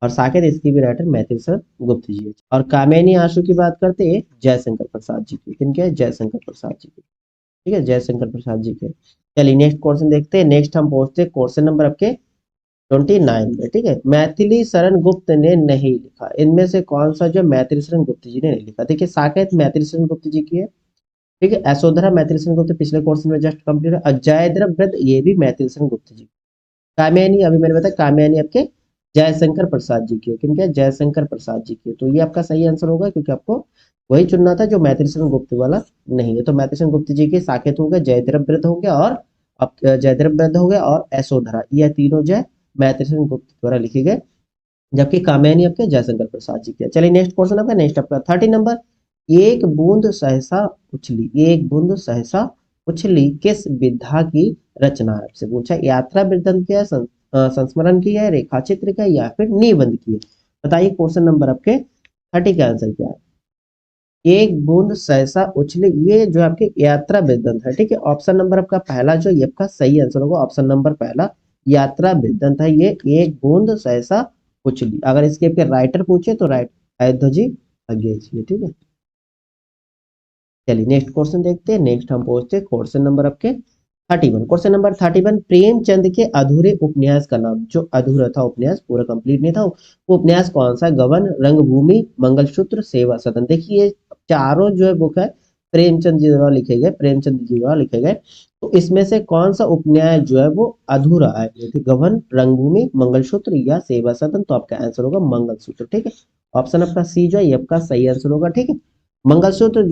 और साकेत इसकी भी राइटर मैथिली शरण गुप्त जी है। और कामिनी आंसू की बात करते हैं जयशंकर प्रसाद जी की, किनके? जयशंकर प्रसाद जी की। ठीक है, जयशंकर प्रसाद जी के। चलिए नेक्स्ट क्वेश्चन देखते हैं। नेक्स्ट हम पहुंचते हैं क्वेश्चन नंबर आपके 29 में। ठीक है, मैथिली शरण गुप्त ने नहीं लिखा, इनमें से कौन सा जो मैथिली शरण गुप्त जी ने नहीं लिखा? देखिए साकेत मैथिली शरण गुप्त जी की है। ठीक है, यशोधरा मैथिली शरण गुप्त पिछले क्वेश्चन में जस्ट कंप्लीट है। अजय वृद्ध ये भी मैथिली शरण गुप्त जी। कामयानी अभी मैंने बताया, कामयानी आपके जयशंकर प्रसाद जी की है। किनके? जयशंकर प्रसाद जी की है। तो ये आपका सही आंसर होगा, क्योंकि आपको वही चुनना था जो मैथिली शरण गुप्त वाला नहीं है। तो मैथिली शरण गुप्त जी के साकेत हो गया, जयद्रथ वृद्ध हो गया, और अब जयद्रथ वृद्ध हो गया, और यशोधरा, ये तीनों जो है मैथिली शरण गुप्त द्वारा लिखे गए, जबकि कामयानी आपके जयशंकर प्रसाद जी के। चलिए नेक्स्ट क्वेश्चन आपका, नेक्स्ट आपका 30 नंबर। एक बूंद सहसा उछली, एक बूंद सहसा उछली किस विधा की रचना है? आपसे पूछा, यात्रा वृत्तांत की है, संस्मरण की है, रेखा चित्र का, या फिर निबंध की है? बताइए क्वेश्चन नंबर आपके 30 का आंसर क्या है? एक बूंद सहसा उछली, ये जो आपके यात्रा वृत्तांत है। ठीक है, ऑप्शन नंबर आपका पहला जो ये आपका सही आंसर होगा, ऑप्शन नंबर पहला यात्रा वृत्तांत है ये, एक बूंद सहसा उछली। अगर इसके आपके राइटर पूछे तो राइट अयोध्या जी अज्ञे जी। ठीक है, चलिए नेक्स्ट क्वेश्चन देखते हैं। नेक्स्ट हम पहुंचते हैं क्वेश्चन नंबर आपके 31। क्वेश्चन नंबर 31, प्रेमचंद के अधूरे उपन्यास का नाम, जो अधूरा था उपन्यास, पूरा कंप्लीट नहीं था, वो उपन्यास कौन सा? गबन, रंगभूमि, मंगलसूत्र, सेवा सदन। देखिए ये चारों जो है बुक है प्रेमचंद जी द्वारा लिखे गए, प्रेमचंद जी द्वारा लिखे गए। तो इसमें से कौन सा उपन्यास जो है वो अधूरा है? जैसे गबन, रंगभूमि, मंगलसूत्र या सेवा सदन। तो आपका आंसर होगा मंगलसूत्र। ठीक है, ऑप्शन आपका सी जो है ये आपका सही आंसर होगा। ठीक है, मंगलसूत्र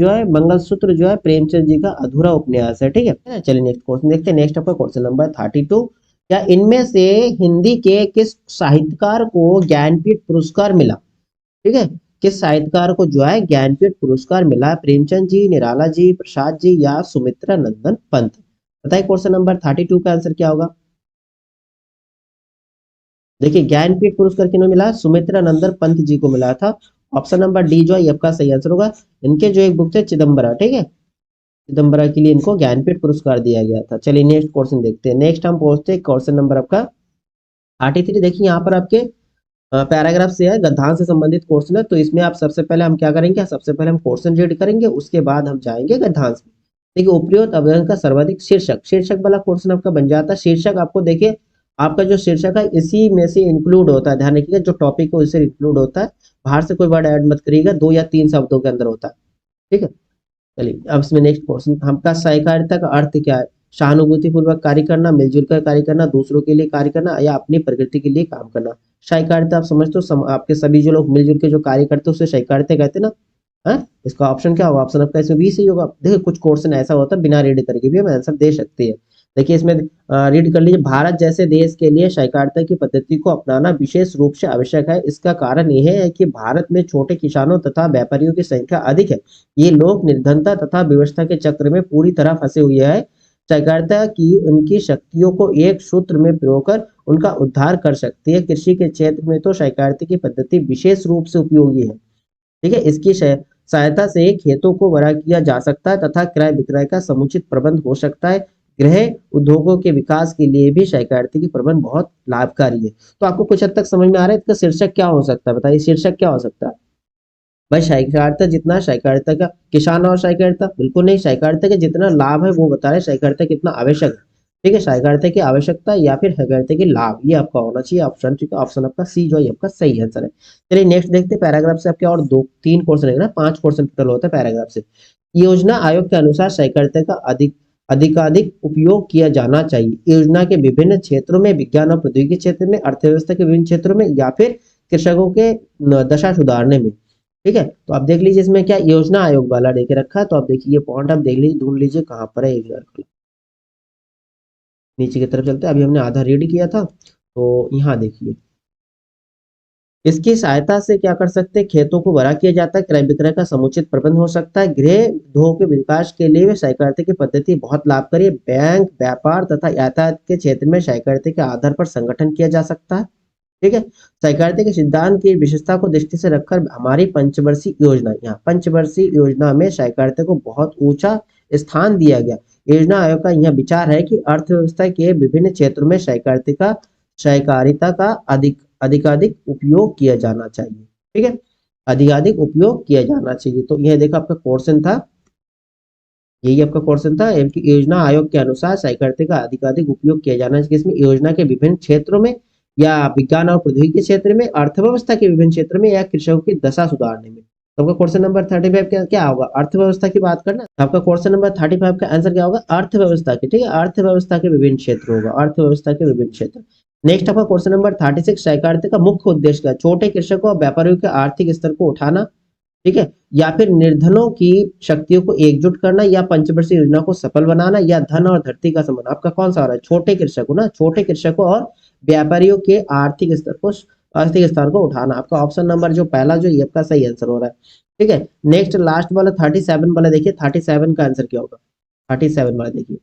जो है प्रेमचंद जी का अधूरा उपन्यास है। ठीक है, चलिए नेक्स्ट क्वेश्चन देखते हैं। नेक्स्ट आपका क्वेश्चन नंबर 32, क्या इनमें से हिंदी के किस साहित्यकार को ज्ञानपीठ पुरस्कार मिला? ठीक है, किस साहित्यकार को जो है ज्ञानपीठ पुरस्कार मिला? प्रेमचंद जी, निराला जी, प्रसाद जी, या सुमित्रा नंदन पंत? बताइए क्वेश्चन नंबर 32 का आंसर क्या होगा? देखिए ज्ञानपीठ पुरस्कार किन्हें मिला? सुमित्रा नंदन पंत जी को मिला था। ऑप्शन नंबर डी जो है ये आपका सही आंसर होगा। इनके जो एक बुक थे चिदम्बरा, ठीक है, चिदम्बरा के लिए इनको ज्ञानपीठ पुरस्कार दिया गया था। चलिए नेक्स्ट क्वेश्चन देखते हैं। नेक्स्ट हम पहुंचते हैं क्वेश्चन नंबर आपका 33। देखिए यहाँ पर आपके पैराग्राफ से है, गद्यांश से संबंधित क्वेश्चन है। तो इसमें आप सबसे पहले हम क्या करेंगे? सबसे पहले हम क्वेश्चन रीड करेंगे, उसके बाद हम जाएंगे गद्यांश में। देखिए उपरोक्त अवधान का सर्वाधिक शीर्षक, शीर्षक वाला क्वेश्चन आपका बन जाता है। शीर्षक आपको देखिए, आपका जो शीर्षक है इसी में से इंक्लूड होता है, ध्यान रखिएगा, जो टॉपिक है उससे इंक्लूड होता है, बाहर से कोई वर्ड ऐड मत करिएगा, 2 या 3 शब्दों के अंदर होता है। ठीक है, चलिए अब इसमें नेक्स्ट क्वेश्चन, हमका सहकारिता का अर्थ क्या है? सहानुभूति पूर्वक कार्य करना, मिलजुल कर कार्य करना, दूसरों के लिए कार्य करना, या अपनी प्रकृति के लिए काम करना। सहकारिता आप समझते हो, आपके सभी जो लोग मिलजुल के जो कार्य करते हैं उसे सहकारिता कहते हैं ना। है। इसका ऑप्शन क्या होगा? ऑप्शन आपका इसमें बी सही होगा। देखिए कुछ क्वेश्चन ऐसा होता है बिना रीड करके भी हम आंसर दे सकते हैं। देखिए इसमें रीड कर लीजिए, भारत जैसे देश के लिए सहकारिता की पद्धति को अपनाना विशेष रूप से आवश्यक है। इसका कारण यह है कि भारत में छोटे किसानों तथा व्यापारियों की संख्या अधिक है। ये लोग निर्धनता तथा व्यवस्था के चक्र में पूरी तरह फंसे हुए हैं। सहकारिता की उनकी शक्तियों को एक सूत्र में पिरोकर उनका उद्धार कर सकती है। कृषि के क्षेत्र में तो सहकारिता की पद्धति विशेष रूप से उपयोगी है। ठीक है, इसकी सहायता से खेतों को बड़ा किया जा सकता है तथा क्रय विक्रय का समुचित प्रबंध हो सकता है। गृह उद्योगों के विकास के लिए भी सहकारिता की प्रबंध बहुत लाभकारी है। तो आपको कुछ हद तक समझ में आ रहा है इसका शीर्षक क्या हो सकता है? बताइए शीर्षक क्या हो सकता है? भाई सहकारिता जितना सहकारिता का किसान और सहकारिता बिल्कुल नहीं, सहकारिता के जितना लाभ है वो बता रहे सहकारिता कितना आवश्यक है। ठीक है, सहकारिता की आवश्यकता या फिर सहकारिता के लाभ, ये आपका होना चाहिए ऑप्शन। ठीक है, ऑप्शन आपका सी जो है आपका सही आंसर है। चलिए नेक्स्ट देखते हैं, पैराग्राफ से आपके और दो तीन क्वेश्चन है ना, 5 क्वेश्चन टोटल होता है पैराग्राफ से। योजना आयोग के अनुसार सहकारिता का अधिकाधिक उपयोग किया जाना चाहिए। योजना के विभिन्न क्षेत्रों में, विज्ञान और प्रौद्योगिकी क्षेत्र में, अर्थव्यवस्था के विभिन्न क्षेत्रों में या फिर कृषकों के दशा सुधारने में। ठीक है, तो आप देख लीजिए इसमें क्या योजना आयोग वाला देके रखा है, तो आप देखिए पॉइंट आप देख लीजिए, ढूंढ लीजिए कहाँ पर है। एक मिनट नीचे की तरफ चलते हैं, अभी हमने आधा रीड किया था तो यहाँ देखिए, इसकी सहायता से क्या कर सकते हैं, खेतों को बड़ा किया जाता है, क्रय विक्रय का समुचित प्रबंध हो सकता है। गृह उद्योग के विकास के लिए सहकारिता की पद्धति बहुत लाभकारी है। बैंक, व्यापार तथा यातायात के क्षेत्र में सहकारिता के आधार पर संगठन किया जा सकता है। ठीक है, सहकारिता के सिद्धांत की विशेषता को दृष्टि से रखकर हमारी पंचवर्षीय योजना, यहाँ पंचवर्षीय योजना में सहकारिता को बहुत ऊंचा स्थान दिया गया। योजना आयोग का यह विचार है कि अर्थव्यवस्था के विभिन्न क्षेत्रों में सहकारिता का अधिकाधिक उपयोग किया जाना चाहिए। ठीक है, अधिकाधिक उपयोग किया जाना चाहिए। तो यह देखो आपका क्वेश्चन था, यही आपका क्वेश्चन था। योजना आयोग के अनुसार सहकारिता का अधिकाधिक उपयोग किया जाना चाहिए, इसमें योजना के विभिन्न क्षेत्रों में या विज्ञान और प्रौद्योगिकी के क्षेत्र में, अर्थव्यवस्था के विभिन्न क्षेत्र में या कृषकों की दशा सुधारने में। तो आपका क्वेश्चन नंबर 35 क्या होगा? अर्थव्यवस्था की बात करना। आपका क्वेश्चन नंबर 35 का आंसर क्या होगा? अर्थव्यवस्था की। ठीक है, अर्थव्यवस्था के विभिन्न क्षेत्र होगा, अर्थव्यवस्था के विभिन्न क्षेत्र। नेक्स्ट आपका क्वेश्चन नंबर 36, सहकारिता का मुख्य उद्देश्य क्या? छोटे कृषकों और व्यापारियों के आर्थिक स्तर को उठाना, ठीक है, या फिर निर्धनों की शक्तियों को एकजुट करना, या पंचवर्षीय योजना को सफल बनाना, या धन और धरती का संबंध। आपका कौन सा हो रहा है? छोटे कृषकों ना, छोटे कृषकों और व्यापारियों के आर्थिक स्तर को उठाना। आपका ऑप्शन नंबर जो पहला जो ये आपका सही आंसर हो रहा है। ठीक है, नेक्स्ट लास्ट वाला 37 वाला देखिए, 37 का आंसर क्या होगा? 37 वाला देखिए,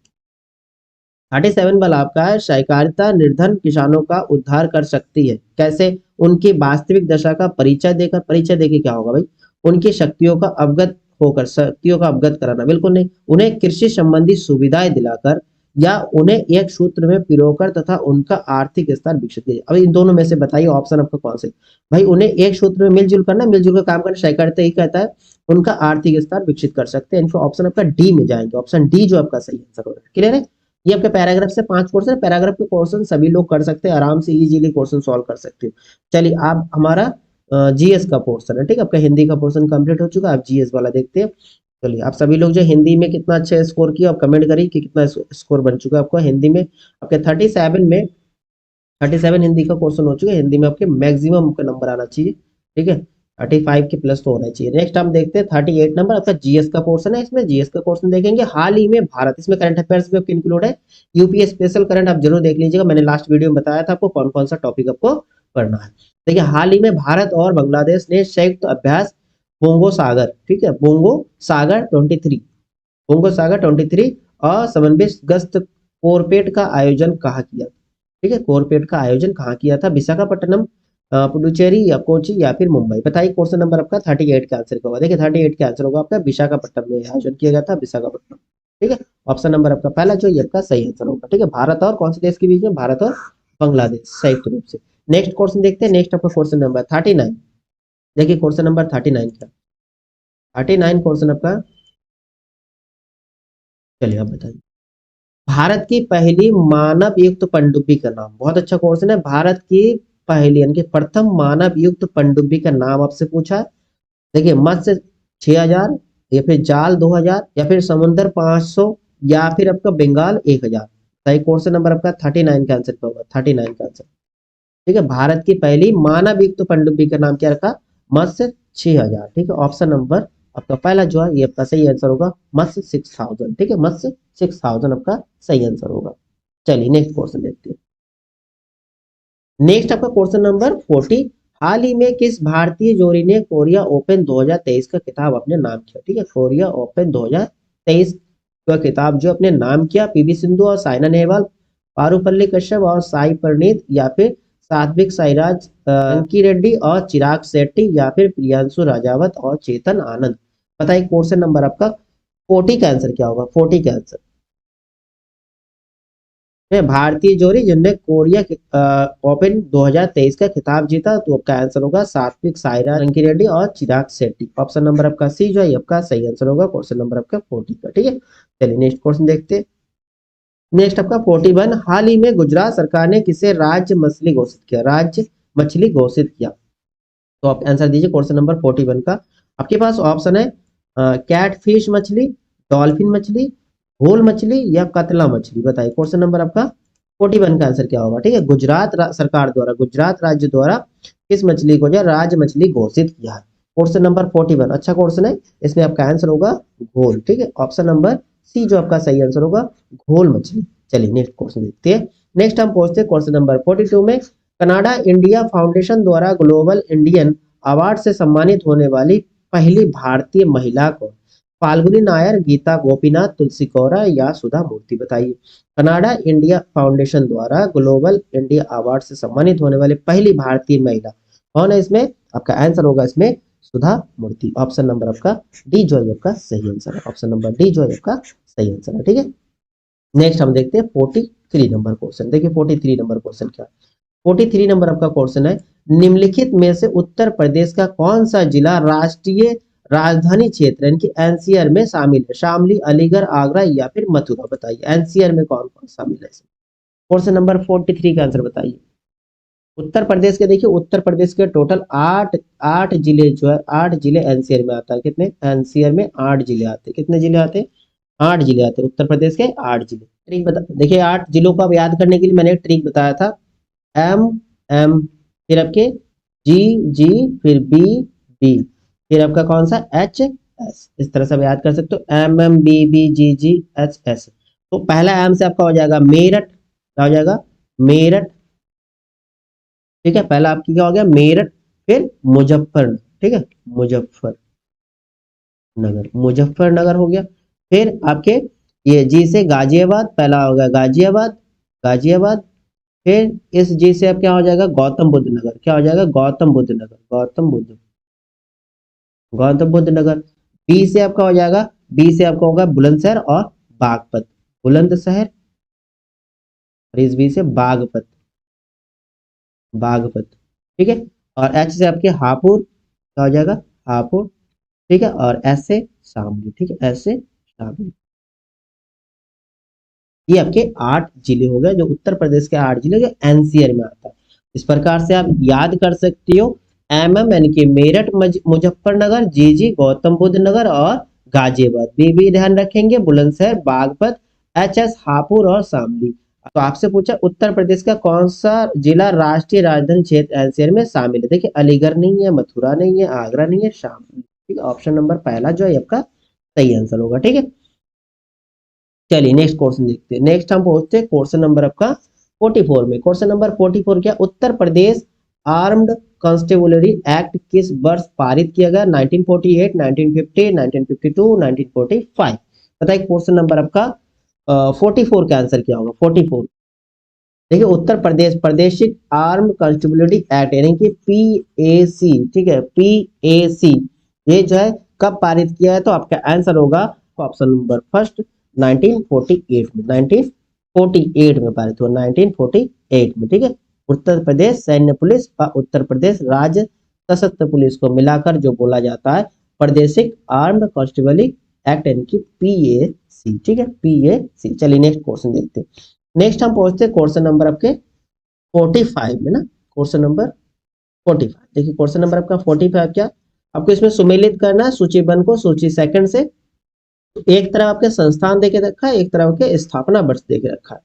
37 वाला आपका है, सहकारिता निर्धन किसानों का उद्धार कर सकती है। कैसे? उनकी वास्तविक दशा का परिचय देकर। परिचय देके क्या होगा भाई? उनकी शक्तियों का अवगत कराना, बिल्कुल नहीं। उन्हें कृषि संबंधी सुविधाएं दिलाकर या उन्हें एक सूत्र में पिरोकर तथा उनका आर्थिक स्तर विकसित किया। अब इन दोनों में से बताइए ऑप्शन आपका कौन से? भाई उन्हें एक सूत्र में मिलजुल करना, मिलजुल कर काम करना, सहकारिता ही कहता है उनका आर्थिक स्तर विकसित कर सकते हैं। इनको ऑप्शन आपका डी में जाएंगे, ऑप्शन डी जो आपका सही आंसर होगा। क्लियर है? ये आपके पैराग्राफ से 5 क्वेश्चन है। पैराग्राफ के क्वेश्चन सभी लोग कर सकते हैं, आराम से इजीली क्वेश्चन सॉल्व कर सकते हो। चलिए आप हमारा जीएस का पोर्शन है, ठीक है, आपका हिंदी का पोर्शन कंप्लीट हो चुका है। आप जीएस वाला देखते हैं। चलिए आप सभी लोग जो हिंदी में कितना अच्छा स्कोर किया आप कमेंट करिए कि कितना स्कोर बन चुका है आपका हिंदी में। आपके 37 में 37 हिंदी का क्वेश्चन हो चुका है। हिंदी में आपके मैक्सिमम आपका नंबर आना चाहिए। ठीक है, 35 के प्लस तो होना चाहिए। नेक्स्ट हम देखते हैं 38 नंबर आपका जीएस का पोर्शन है। इसमें जीएस का क्वेश्चन देखेंगे, हाल ही में भारत, इसमें करंट अफेयर्स भी आपके इंक्लूड है। यूपीए स्पेशल करंट आप जरूर देख लीजिएगा, मैंने लास्ट वीडियो में बताया था आपको कौन कौन सा टॉपिक आपको पढ़ना है। देखिए हाल ही में भारत और बांग्लादेश ने संयुक्त अभ्यास बोंगो सागर, ठीक है, बोंगो सागर 23, बोंगो सागर 23 और समन्वित गश्त कोरपेट का आयोजन कहाँ किया? ठीक है, कोरपेट का आयोजन कहाँ किया था? विशाखापट्टनम, पुडुचेरी या कोची या फिर मुंबई। बताइए क्वेश्चन नंबर आपका 38 का आंसर क्या होगा? देखिए 38 का आंसर होगा आपका विशाखापट्टनम में आयोजन किया गया था, विशाखापट्टनम। ठीक है, ऑप्शन नंबर आपका पहला जो ये आपका सही आंसर होगा। ठीक है, भारत और कौन से देश के बीच में? भारत और बांग्लादेश संयुक्त रूप से। नेक्स्ट क्वेश्चन देखते हैं। नेक्स्ट आपका क्वेश्चन नंबर 39। देखिए क्वेश्चन नंबर 39 क्या? 39 क्वेश्चन आपका, चलिए आप बताइए। भारत की पहली मानव युक्त पनडुब्बी का नाम। बहुत अच्छा क्वेश्चन है। भारत की पहली यानी कि प्रथम मानव युक्त पनडुब्बी का नाम आपसे पूछा है। देखिए मत्स्य 6000 या फिर जाल 2000 या फिर समुद्र 500 या फिर आपका बंगाल 1000। सही क्वेश्चन नंबर आपका 39 का आंसर क्या होगा? 39 का आंसर। ठीक है, भारत की पहली मानव युक्त पनडुब्बी का नाम क्या रखा? मत्स्य 6000। ठीक है, ऑप्शन नंबर आपका पहला जो है ये आपका सही आंसर होगा मत्स्य 6000, ठीक है, मत्स्य 6000 आपका सही आंसर होगा। चलिए नेक्स्ट क्वेश्चन देखते हैं। नेक्स्ट आपका क्वेश्चन नंबर 40, हाल ही में किस भारतीय जोड़ी ने कोरिया ओपन 2023 का खिताब अपने नाम किया, ठीक है, कोरिया ओपन 2023 का खिताब जो अपने नाम किया, पीवी सिंधु और साइना नेहवाल, पारुपल्ली कश्यप और साई प्रणीत, या फिर सात्विक साईराज अंकी रेड्डी और चिराग शेट्टी, या फिर प्रियांशु राजावत और चेतन आनंद। बताइए क्वेश्चन नंबर आपका 40 का आंसर क्या होगा, 40 का आंसर है भारतीय जोड़ी जिनने कोरिया ओपन 2023 का खिताब जीता, तो आपका आंसर होगा सात्विक साईराज रंकी रेड्डी और चिराग शेट्टी। ऑप्शन नंबर आपका सी जो है आपका सही आंसर होगा क्वेश्चन नंबर आपका 40 का, ठीक है। चलिए नेक्स्ट क्वेश्चन देखते हैं। नेक्स्ट आपका 41, हाल ही में गुजरात सरकार ने किसे राज्य मछली घोषित किया, राज्य मछली घोषित किया, तो आप आंसर दीजिए क्वेश्चन नंबर 41 का। आपके पास ऑप्शन है कैट फिश मछली, डॉल्फिन मछली, घोल मछली या कतला मछली। बताइए क्वेश्चन नंबर आपका 41 का आंसर क्या होगा, ठीक है। गुजरात सरकार द्वारा, गुजरात राज्य द्वारा किस मछली को जो राज्य मछली घोषित किया है। क्वेश्चन नंबर 41 अच्छा क्वेश्चन है, इसमें आपका आंसर होगा घोल, ठीक है। ऑप्शन नंबर सी जो आपका सही आंसर होगा घोल मछली। चलिए नेक्स्ट क्वेश्चन देखते हैं। नेक्स्ट हम पहुंचते हैं क्वेश्चन नंबर 42 में। कनाडा इंडिया फाउंडेशन द्वारा ग्लोबल इंडियन अवार्ड से सम्मानित होने वाली पहली भारतीय महिला को, फाल्गुनी नायर, गीता गोपीनाथ, तुलसी कौरा या सुधा मूर्ति। बताइए कनाडा इंडिया फाउंडेशन द्वारा ग्लोबल इंडिया अवार्ड से सम्मानित होने वाली पहली भारतीय महिला कौन है इसमें, आपका आंसर होगा इसमें सुधा मूर्ति। ऑप्शन नंबर आपका डी जो है आपका सही आंसर है, ऑप्शन नंबर डी जो है आपका सही आंसर है, ठीक है। नेक्स्ट हम देखते हैं 43 नंबर क्वेश्चन। देखिए 43 नंबर क्वेश्चन क्या, 43 नंबर आपका क्वेश्चन है, निम्नलिखित में से उत्तर प्रदेश का कौन सा जिला राष्ट्रीय राजधानी क्षेत्र यानी कि एनसीआर में शामिल है, शामली, अलीगढ़, आगरा या फिर मथुरा। बताइए एनसीआर में कौन कौन शामिल है। क्वेश्चन नंबर 43 का आंसर बताइए। उत्तर प्रदेश के देखिए, उत्तर प्रदेश के टोटल आठ आठ जिले जो है, 8 जिले एनसीआर में आता है। कितने एनसीआर में 8 जिले आते हैं, कितने जिले आते हैं 8 जिले आते हैं उत्तर प्रदेश के 8 जिले। ट्रिक बता, देखिए 8 जिलों को आप याद करने के लिए मैंने एक ट्रिक बताया था, एम एम फिर आपके जी जी फिर बी बी फिर आपका कौन सा एच एस, इस तरह से आप याद कर सकते हो, एम एम बी बी जी जी एच एस। तो पहला एम से आपका हो जाएगा मेरठ, क्या हो जाएगा मेरठ, ठीक है, पहला आपकी क्या हो गया मेरठ, फिर मुजफ्फरनगर, ठीक है, मुजफ्फरनगर हो गया। फिर आपके ये जी से गाजियाबाद, पहला हो गया गाजियाबाद, गाजियाबाद। फिर इस जी से अब क्या हो जाएगा गौतम बुद्ध नगर, क्या हो जाएगा गौतम बुद्ध नगर, गौतम बुद्ध नगर। बी से आपका हो जाएगा, बी से आपका होगा बुलंदशहर और बागपत, बुलंदशहर, और इस बी से बागपत, बागपत, ठीक है। और एच से आपके हापुड़, क्या हो जाएगा हापुड़, ठीक है। और एस से शामली, ठीक है, एस से शामली। ये आपके 8 जिले हो गए जो उत्तर प्रदेश के 8 जिले जो एनसीआर में आता है। इस प्रकार से आप याद कर सकती हो, एम एम यानी कि मेरठ, मुजफ्फरनगर, जी जी गौतम बुद्ध नगर और गाजियाबाद, बी बी ध्यान रखेंगे बुलंदशहर, बागपत, एच एस हापुड़ और शामली। तो आपसे पूछा उत्तर प्रदेश का कौन सा जिला राष्ट्रीय राजधानी क्षेत्र एनसीआर में शामिल है। देखिए अलीगढ़ नहीं है, मथुरा नहीं है, आगरा नहीं है, शामली, ठीक है। ऑप्शन नंबर पहला जो है आपका सही आंसर होगा, ठीक है। चलिए नेक्स्ट क्वेश्चन देखते हैं। नेक्स्ट हम पहुंचते हैं क्वेश्चन नंबर आपका 44 में। क्वेश्चन नंबर 44 क्या, उत्तर प्रदेश आर्म्ड कंस्टेबलरी एक्ट किस वर्ष पारित किया गया, 1948, 1950, 1952, 1945। बताइए क्वेश्चन नंबर आपका 44 का आंसर क्या होगा 44। देखिए उत्तर प्रदेश प्रादेशिक आर्म्ड कंस्टेबलरी एक्ट यानी कि पीएसी, ठीक है, पीएसी ये जो है कब पारित किया है, तो आपका आंसर होगा ऑप्शन नंबर फर्स्ट 1948 में, 1948 में पारित हुआ, 1948 में, ठीक है। उत्तर प्रदेश सैन्य पुलिस और उत्तर प्रदेश राज्य सशस्त्र पुलिस को मिलाकर जो बोला जाता है प्रादेशिक आर्म्ड कांस्टेबलरी एक्ट यानी कि पीएसी, ठीक है, पीएसी। चलिए नेक्स्ट क्वेश्चन देखते हैं। नेक्स्ट हम पहुंचते हैं क्वेश्चन नंबर आपके 45 में ना, क्वेश्चन नंबर 45। देखिए क्वेश्चन नंबर आपका 45 क्या, आपको इसमें सुमेलित करना है सूची 1 को सूची 2 से। तो एक तरफ आपके संस्थान देके रखा है, एक तरफ के स्थापना वर्ष देके रखा है,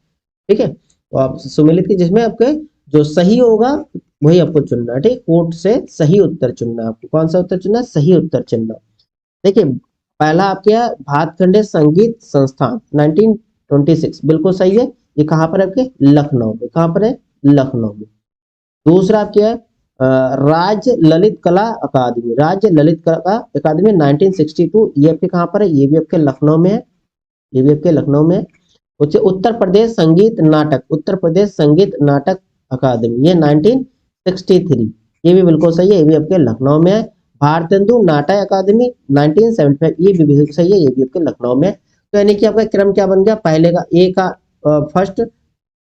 ठीक है। तो आप सुमेलित की जिसमें आपके जो सही होगा वही आपको चुनना है, ठीक, कोट से सही उत्तर चुनना है आपको, कौन सा उत्तर चुनना है, सही उत्तर चुनना। देखिए पहला आपके है भातखंडे संगीत संस्थान 1926, बिल्कुल सही है। ये कहाँ पर है आपके? लखनऊ में। कहाँ पर है? लखनऊ में। दूसरा आपके है राज्य ललित कला अकादमी, राज्य ललित कला अकादमी 1962, ये आपके कहाँ पर है? ये भी आपके लखनऊ में है। ये भी आपके लखनऊ में है। उससे उत्तर प्रदेश संगीत नाटक, उत्तर प्रदेश संगीत नाटक अकादमी, ये 1963, ये भी बिल्कुल सही है। ये भी आपके लखनऊ में है। भारतेंदु नाट्य अकादमी 1975, ये भी बिल्कुल सही है। ये भी आपके लखनऊ में है। तो यानी कि आपका क्रम क्या बन गया? पहले का ए का फर्स्ट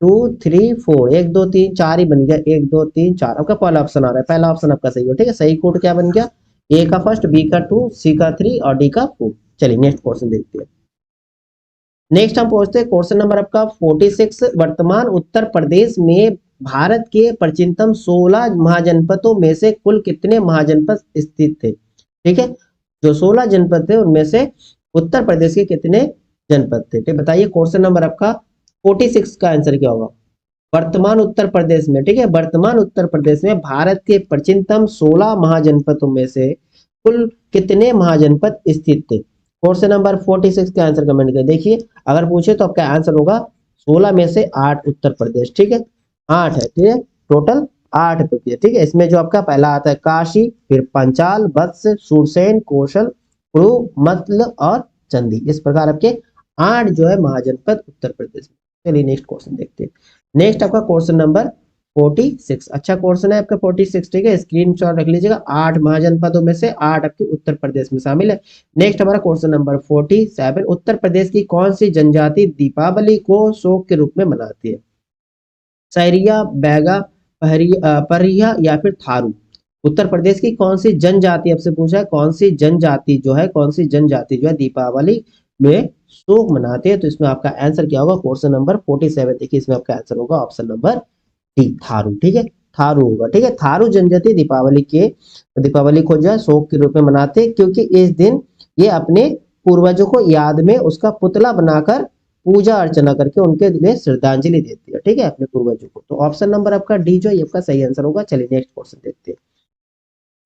2 3 4, 1 2 3 4 ही बन गया। 1 2 3 4 आपका पहला ऑप्शन आ रहा है। पहला ऑप्शन आपका सही हो, ठीक है। सही कोड क्या बन गया? ए का फर्स्ट, बी का 2, सी का 3 और डी का 4। चलिए नेक्स्ट क्वेश्चन देखते हैं। नेक्स्ट हम पहुंचते हैं क्वेश्चन नंबर आपका 46। वर्तमान उत्तर प्रदेश में भारत के प्राचीनतम 16 महाजनपदों में से कुल कितने महाजनपद स्थित थे? ठीक है, जो 16 जनपद थे उनमें से उत्तर प्रदेश के कितने जनपद थे? ठीक, बताइए क्वेश्चन नंबर आपका 46 का आंसर क्या होगा? वर्तमान उत्तर प्रदेश में, ठीक है, वर्तमान उत्तर प्रदेश में भारत के प्राचीनतम 16 महाजनपदों में से कुल कितने महाजनपद स्थित थे? क्वेश्चन नंबर 46 का आंसर कमेंट कर देखिए। अगर पूछे तो आपका आंसर होगा 16 में से 8 उत्तर प्रदेश, ठीक है, 8 है, ठीक है, टोटल 8 पे, ठीक है। इसमें जो आपका पहला आता है काशी, फिर पंचाल, वत्स, सुरसेन, कौशल, कुरु, मत्ल और चंदी। इस प्रकार आपके 8 जो है महाजनपद उत्तर प्रदेश में। चलिए नेक्स्ट क्वेश्चन देखते हैं। नेक्स्ट आपका क्वेश्चन नंबर 46, अच्छा क्वेश्चन है आपका 46, ठीक है, स्क्रीनशॉट रख लीजिएगा। 8 महाजनपदों में से 8 आपके उत्तर प्रदेश में शामिल है। नेक्स्ट हमारा क्वेश्चन नंबर 47, उत्तर प्रदेश की कौन सी जनजाति दीपावली को शोक के रूप में मनाती है? सहरिया, बैगा, परिया या फिर थारू? उत्तर प्रदेश की कौन सी जनजाति, आपसे पूछा है कौन सी जनजाति जो है, कौन सी जनजाति जो है दीपावली में शोक मनाते हैं? तो इसमें आपका आंसर क्या होगा? क्वेश्चन नंबर 47, देखिए इसमें आपका आंसर होगा ऑप्शन नंबर डी, थारू, ठीक है, थारू होगा, ठीक है। थारू जनजाति दीपावली को जो है शोक के रूप में मनाते हैं, क्योंकि इस दिन ये अपने पूर्वजों को याद में उसका पुतला बनाकर पूजा अर्चना करके उनके लिए श्रद्धांजलि देती है, ठीक है, अपने पूर्वजों को। तो ऑप्शन नंबर आपका डी जो है आपका सही आंसर होगा। चलिए नेक्स्ट क्वेश्चन देखते हैं।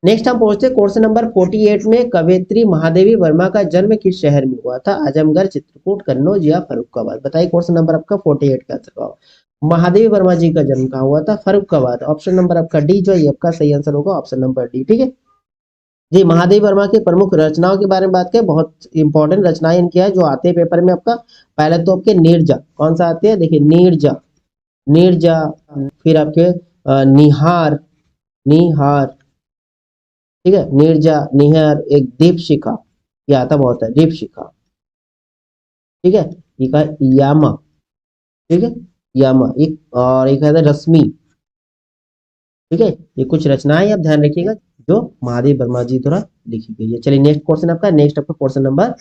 नेक्स्ट हम पहुंचते हैं क्वेश्चन नंबर 48 में। कवयित्री महादेवी वर्मा का जन्म किस शहर में हुआ था? आजमगढ़, चित्रकूट, कन्नौज या फर्रुखाबाद? बताइए क्वेश्चन नंबर आपका 48 का आंसर होगा। महादेवी वर्मा जी का जन्म कहाँ हुआ था? फर्रुखाबाद। ऑप्शन नंबर आपका डी जो है आपका सही आंसर होगा, ऑप्शन नंबर डी, ठीक है जी। महादेवी वर्मा की प्रमुख रचनाओं के बारे में बात करें, बहुत इंपॉर्टेंट रचनाएं इनकी है जो आते हैं पेपर में आपका। पहले तो आपके नीरजा, कौन सा आते हैं? देखिए नीरजा, नीरजा, फिर आपके निहार, निहार, ठीक है, नीरजा, निहार, एक दीपशिखा, ये आता बहुत है, दीपशिखा, ठीक है, एक है यामा, ठीक है, यामा, एक और एक है रश्मि, ठीक है। ये कुछ रचनाएं आप ध्यान रखिएगा जो महादेव वर्मा जी द्वारा लिखी गई है। चलिए नेक्स्ट क्वेश्चन आपका, नेक्स्ट आपका क्वेश्चन नंबर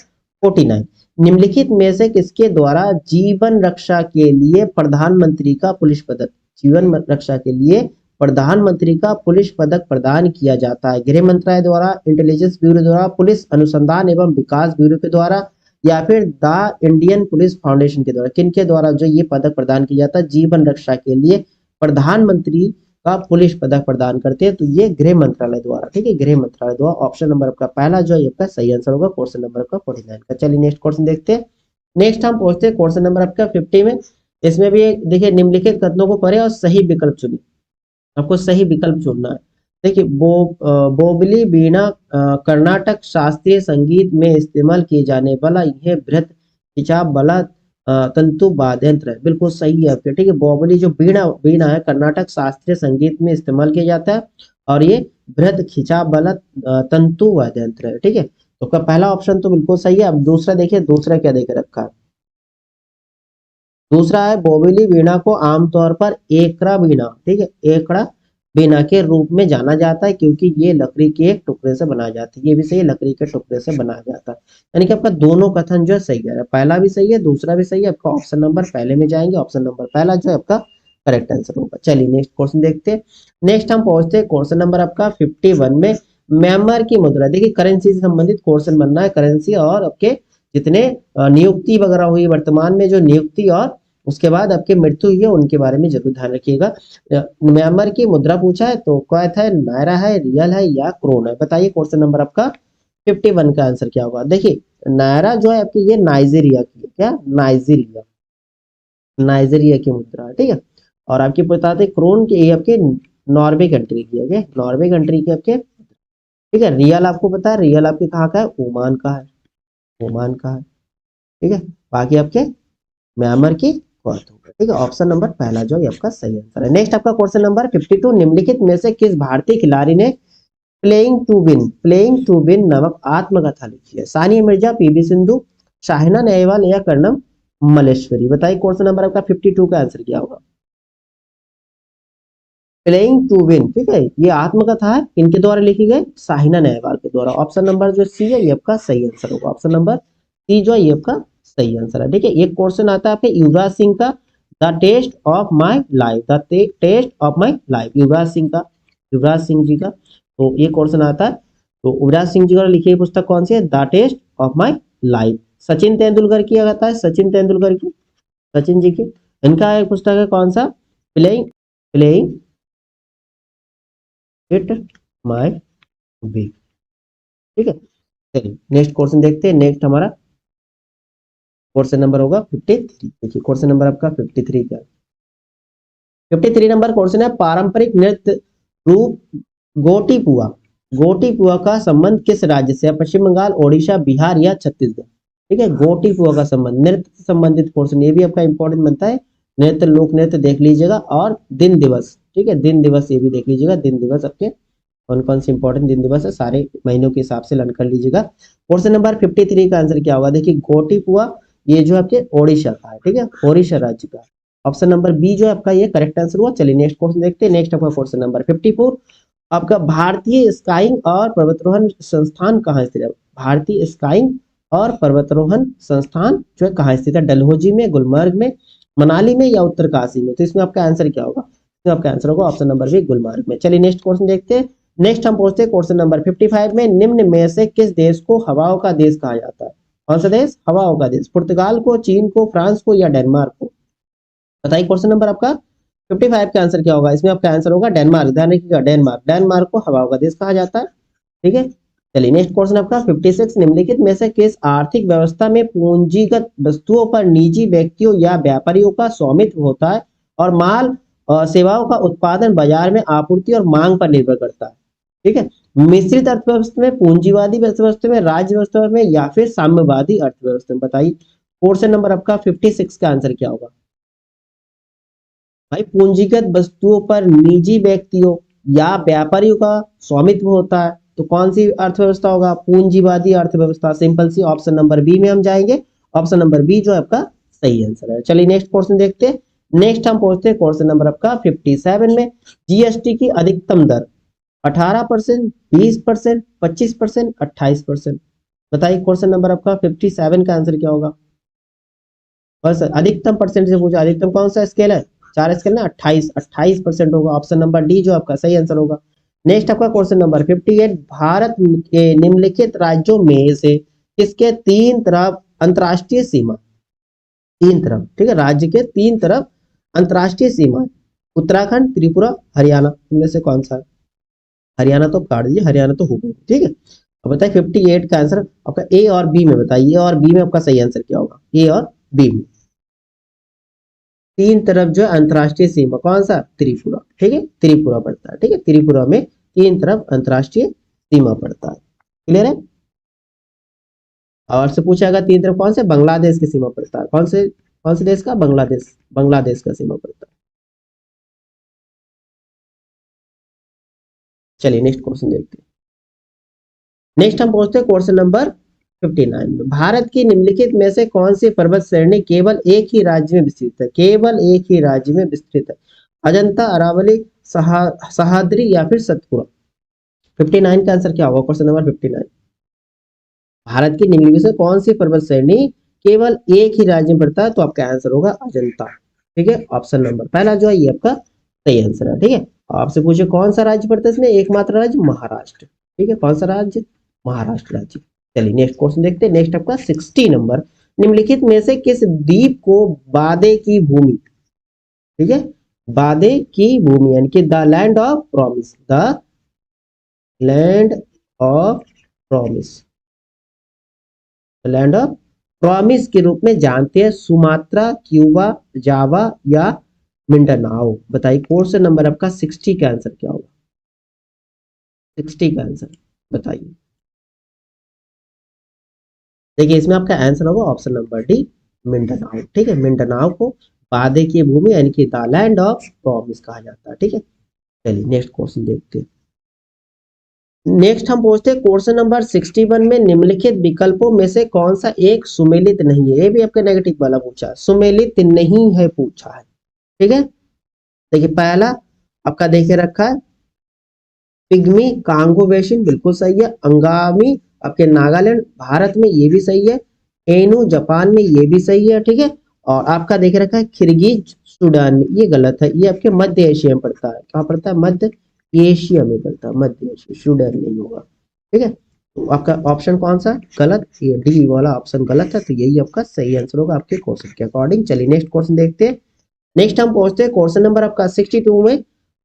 49। निम्नलिखित में से किसके द्वारा जीवन रक्षा के लिए प्रधानमंत्री का पुलिस पदक, जीवन रक्षा के लिए प्रधानमंत्री का पुलिस पदक प्रदान किया जाता है? गृह मंत्रालय द्वारा, इंटेलिजेंस ब्यूरो द्वारा, पुलिस अनुसंधान एवं विकास ब्यूरो के द्वारा या फिर द इंडियन पुलिस फाउंडेशन के द्वारा? किनके द्वारा जो ये पदक प्रदान किया जाता है जीवन रक्षा के लिए प्रधानमंत्री का पुलिस पदक प्रदान करते हैं? तो ये गृह मंत्रालय द्वारा, ठीक है, गृह मंत्रालय द्वारा। ऑप्शन नंबर आपका पहला जो है आपका सही आंसर होगा क्वेश्चन नंबर आपका 49 का। चलिए नेक्स्ट क्वेश्चन देखते हैं। नेक्स्ट हम पहुंचते हैं क्वेश्चन नंबर आपका 50 में। इसमें भी देखिए निम्नलिखित कथनों को पढ़े और सही विकल्प चुने, आपको सही विकल्प चुनना है। देखिए बोबली वीणा कर्नाटक शास्त्रीय संगीत में इस्तेमाल किए जाने वाला यह बृहत खिंचाव वाला तंतु वाद्य यंत्र है, बिल्कुल सही है आपके, ठीक है। बोबली जो वीणा वीणा है कर्नाटक शास्त्रीय संगीत में इस्तेमाल किया जाता है और ये बृहत खिंचाव वाला तंतु वाद्य यंत्र है, ठीक है। तो का पहला ऑप्शन तो बिल्कुल सही है। अब दूसरा देखिए, दूसरा क्या देकर रखा है? दूसरा है बोबिली वीणा को आमतौर पर एकड़ा वीणा, ठीक है, एकड़ा वीणा के रूप में जाना जाता है क्योंकि ये लकड़ी के एक टुकड़े से बनाया जाता है। ये भी सही है, लकड़ी के टुकड़े से बनाया जाता है। यानी कि आपका दोनों कथन जो है सही है, पहला भी सही है दूसरा भी सही है। आपका ऑप्शन नंबर पहले में जाएंगे, ऑप्शन नंबर पहला जो है आपका करेक्ट आंसर होगा। चलिए नेक्स्ट क्वेश्चन देखते हैं। नेक्स्ट हम पहुंचते हैं क्वेश्चन नंबर आपका 51 में। म्यांमार की मुद्रा, देखिए करेंसी से संबंधित क्वेश्चन बनना है, करेंसी और आपके जितने नियुक्ति वगैरह हुई वर्तमान में जो नियुक्ति और उसके बाद आपके मृत्यु हुई है उनके बारे में जरूर ध्यान रखिएगा। म्यांमार की मुद्रा पूछा है तो क्या था? नायरा है, रियल है या क्रोन है? बताइए क्वेश्चन नंबर आपका 51 का आंसर क्या होगा? देखिए नायरा जो है आपकी ये नाइजीरिया की है, क्या नाइजीरिया, नाइजीरिया की मुद्रा है, ठीक है। और आपके बताते क्रोन की ये आपके नॉर्वे कंट्री की है, क्या नॉर्वे कंट्री की आपके, ठीक है। रियल आपको पता है, रियल आपके कहाँ का है? ओमान का है, ओमान का है, ठीक है। बाकी आपके म्यांमार की बात होगा, ठीक है। ऑप्शन नंबर पहला जो है आपका सही आंसर है। नेक्स्ट आपका क्वेश्चन नंबर 52, निम्नलिखित में से किस भारतीय खिलाड़ी ने प्लेइंग टू विन नामक आत्मकथा लिखी है? सानिया मिर्जा, पीवी सिंधु, शाहिना नेहवाल या कर्णम मल्लेश्वरी? बताइए क्वेश्चन नंबर आपका 52 का आंसर क्या होगा? प्लेइंग टू विन, ठीक है। ये आत्मकथा है, इनके द्वारा लिखी गई, साहिना नेहवाल के द्वारा। ऑप्शन नंबर जो सी है ये आपका सही आंसर होगा, ऑप्शन नंबर सी जो है ये आपका सही आंसर है, ठीक है। एक क्वेश्चन आता है आपके युवराज सिंह का, the test of my life, the test of my life, Yuvraj Singh का, युवराज सिंह जी का, तो ये क्वेश्चन आता है। तो युवराज सिंह जी द्वारा लिखी गई पुस्तक कौन सी है? The test of my life. Sachin Tendulkar की आता है, सचिन तेंदुलकर की, सचिन जी की, इनका एक पुस्तक है कौन सा? Playing playing it my way, ठीक है। चलिए नेक्स्ट क्वेश्चन देखते हैं। नेक्स्ट हमारा क्वेश्चन नंबर होगा 53। देखिए क्वेश्चन नंबर आपका 53 क्या है? 53 नंबर क्वेश्चन है, पारंपरिक नृत्य रूप गोटीपुआ, गोटीपुआ का संबंध किस राज्य से है? पश्चिम बंगाल, ओडिशा, बिहार या छत्तीसगढ़? ठीक है, गोटीपुआ का संबंध, नृत्य से संबंधित क्वेश्चन, ये भी आपका इंपॉर्टेंट बनता है। नृत्य, लोक नृत्य देख लीजिएगा, और दिन दिवस, ठीक है, दिन दिवस ये भी देख लीजिएगा। दिन दिवस आपके कौन कौन से इंपॉर्टेंट दिन दिवस है, सारे महीनों के हिसाब से लर्न कर लीजिएगा। क्वेश्चन नंबर 53 का आंसर क्या होगा? देखिए गोटीपुआ ये जो आपके ओडिशा का है, ठीक है, ओडिशा राज्य का। ऑप्शन नंबर बी जो है आपका ये करेक्ट आंसर हुआ। चलिए नेक्स्ट क्वेश्चन देखते हैं। नेक्स्ट आपका क्वेश्चन नंबर 54, आपका भारतीय स्काइंग और पर्वतारोहण संस्थान कहाँ स्थित है? भारतीय स्काइंग और पर्वतारोहण संस्थान जो है कहाँ स्थित है? डलहौजी में, गुलमर्ग में, मनाली में या उत्तरकाशी में? तो इसमें आपका आंसर क्या होगा? इसमें आपका आंसर होगा ऑप्शन नंबर बी, गुलमर्ग में। चलिए नेक्स्ट क्वेश्चन देखते हैं। नेक्स्ट हम पहुंचते हैं क्वेश्चन नंबर 55 में, निम्न में से किस देश को हवाओं का देश कहा जाता है? कौन सा देश हवाओं का देश? पुर्तगाल को, चीन को, फ्रांस को या डेनमार्क को? बताइए क्वेश्चन नंबर आपका 55 का आंसर क्या होगा? इसमें आपका आंसर होगा डेनमार्क। ध्यान रखिएगा, डेनमार्क, डेनमार्क को हवाओं का देश कहा जाता है, ठीक है। चलिए नेक्स्ट क्वेश्चन आपका 56, निम्नलिखित में से किस आर्थिक व्यवस्था में पूंजीगत वस्तुओं पर निजी व्यक्तियों या व्यापारियों का स्वामित्व होता है और माल और सेवाओं का उत्पादन बाजार में आपूर्ति और मांग पर निर्भर करता है? ठीक है, मिश्रित अर्थव्यवस्था में, पूंजीवादी अर्थव्यवस्था में, राज्य व्यवस्था में या फिर साम्यवादी अर्थव्यवस्था में? बताइए क्वेश्चन नंबर आपका 56 का आंसर क्या होगा? भाई पूंजीगत वस्तुओं पर निजी व्यक्तियों या व्यापारियों का स्वामित्व होता है, तो कौन सी अर्थव्यवस्था होगा? पूंजीवादी अर्थव्यवस्था। सिंपल सी, ऑप्शन नंबर बी में हम जाएंगे, ऑप्शन नंबर बी जो है आपका सही आंसर है। चलिए नेक्स्ट क्वेश्चन देखते हैं। नेक्स्ट हम पहुंचते हैं क्वेश्चन नंबर आपका 57 में, जीएसटी की अधिकतम दर 18%, 20%, 25%, 28%? बताइए क्वेश्चन नंबर आपका 57 का आंसर क्या होगा? बस अधिकतम परसेंट से पूछा, अधिकतम कौन सा स्केल है? चार स्केल ना, 28% होगा, ऑप्शन नंबर डी जो आपका सही आंसर होगा। नेक्स्ट आपका क्वेश्चन नंबर 58, भारत के निम्नलिखित राज्यों में से किसके तीन तरफ अंतरराष्ट्रीय सीमा, तीन तरफ, ठीक है, राज्य के तीन तरफ अंतरराष्ट्रीय सीमा? उत्तराखंड, त्रिपुरा, हरियाणा, इनमें से कौन सा है? हरियाणा तो काट दीजिए, हरियाणा तो हो गई, ठीक है। अब बताइए 58 का आंसर आपका ए और बी में, बताइए ए और बी में आपका सही आंसर क्या होगा? ए और बी में तीन तरफ जो है अंतरराष्ट्रीय सीमा, कौन सा? त्रिपुरा, ठीक है, त्रिपुरा पड़ता है, ठीक है, त्रिपुरा में तीन तरफ अंतरराष्ट्रीय सीमा पड़ता है। क्लियर है? और से पूछा गया तीन तरफ कौन से? बांग्लादेश की सीमा पड़ता है, कौन से देश का? बांग्लादेश, बांग्लादेश का सीमा पड़ता है। चलिए नेक्स्ट क्वेश्चन देखते हैं। नेक्स्ट हम पहुंचते हैं क्वेश्चन नंबर 59 में, भारत की निम्नलिखित में से कौन सी पर्वत श्रेणी केवल एक ही राज्य में विस्तृत है? केवल एक ही राज्य में विस्तृत है? अजंता, अरावली, सहाद्री या फिर सतपुरा? 59 का आंसर क्या होगा? क्वेश्चन नंबर 59, भारत की निम्नलिखित में से कौन सी पर्वत श्रेणी केवल एक ही राज्य में पड़ता है? तो आपका आंसर होगा अजंता, ठीक है, ऑप्शन नंबर पहला जो है ये आपका सही आंसर है, ठीक है। आपसे पूछे कौन सा राज्य पड़ता है इसमें? एकमात्र राज्य महाराष्ट्र, ठीक है, कौन सा राज्य? महाराष्ट्र राज्य। चलिए नेक्स्ट क्वेश्चन देखते हैं। नेक्स्ट आपका 60 नंबर, निम्नलिखित में से किस द्वीप को बादे की भूमि, ठीक है, बादे की भूमि यानी कि the land of promise, the land of promise, land of promise के रूप में जानते हैं। सुमात्रा, क्यूबा, जावा या मिंडानाओ। बताइए क्वेश्चन नंबर आपका 60 का आंसर क्या होगा? 60 का आंसर बताइए। देखिए इसमें आपका आंसर होगा ऑप्शन नंबर डी, मिंडानाओ। ठीक है, मिंडानाओ को वादे की भूमि यानी कि द लैंड ऑफ प्रॉमिस कहा जाता है। ठीक है, चलिए नेक्स्ट क्वेश्चन देखते हैं। नेक्स्ट हम पूछते हैं क्वेश्चन नंबर 61 में निम्नलिखित विकल्पों में से कौन सा एक सुमेलित नहीं है? ये भी आपका नेगेटिव वाला पूछा है, सुमेलित नहीं है पूछा है। ठीक है, देखिए पहला आपका देखे रखा है पिग्मी कांगो बेसिन, बिल्कुल सही है। अंगामी आपके नागालैंड भारत में, ये भी सही है। एनु जापान में, ये भी सही है। ठीक है, और आपका देख रखा है किर्गिज सूडान में, ये गलत है। ये आपके मध्य एशिया में पड़ता है। कहाँ पड़ता है? मध्य एशिया में पड़ता है, मध्य एशिया, सूडान नहीं होगा। ठीक है, तो आपका ऑप्शन कौन सा गलत? ये डी वाला ऑप्शन गलत है, तो यही आपका सही आंसर होगा आपके क्वेश्चन के अकॉर्डिंग। चलिए नेक्स्ट क्वेश्चन देखते हैं। नेक्स्ट हम पहुंचते हैं क्वेश्चन नंबर आपका 62 में।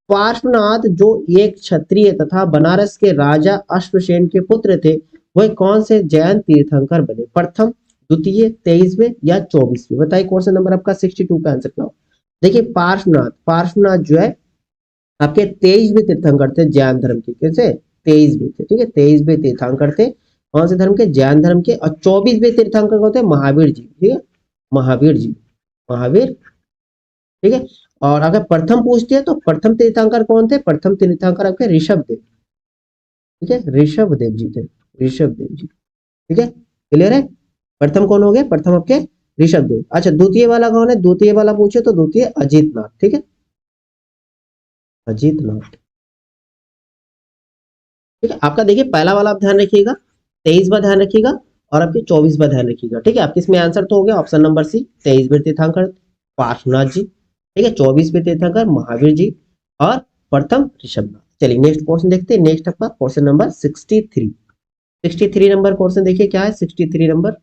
पार्श्वनाथ जो एक क्षत्रिय तथा बनारस के राजा अश्वसेन के पुत्र थे, वह कौन से जैन तीर्थंकर बने? प्रथम, द्वितीय, 23वें या 24वें? बताइए क्वेश्चन नंबर आपका 62 का आंसर क्या हो? देखिए पार्श्वनाथ, पार्श्वनाथ जो है आपके 23वें तीर्थंकर थे जैन धर्म के। कैसे? 23वें थे। ठीक है, 23वें तीर्थंकर थे कौन से धर्म के? जैन धर्म के। और 24वें तीर्थंकर होते हैं महावीर जी। ठीक है, महावीर जी, महावीर। ठीक है, और अगर प्रथम पूछते हैं तो प्रथम तीर्थंकर कौन थे? प्रथम तीर्थंकर आपके ऋषभ देव। ठीक है, ऋषभ देव जी थे, ऋषभ देव जी। ठीक है, क्लियर है? प्रथम कौन हो गए? प्रथम आपके ऋषभ देव। अच्छा, द्वितीय वाला कौन है? द्वितीय वाला पूछे तो द्वितीय अजीत नाथ। ठीक है, अजीत नाथ। ठीक है, आपका देखिए पहला वाला आप ध्यान रखिएगा, 23वां ध्यान रखिएगा और आपके 24वां ध्यान रखिएगा। ठीक है, आपके इसमें आंसर तो हो गया ऑप्शन नंबर सी, 23वें तीर्थंकर पार्श्वनाथ जी। ठीक है, 24वें तीर्थंकर महावीर जी और प्रथम ऋषभनाथ। चलिए नेक्स्ट क्वेश्चन देखते हैं। नेक्स्ट आपका क्वेश्चन नंबर 63। 63 नंबर क्वेश्चन देखिए क्या है। 63 नंबर,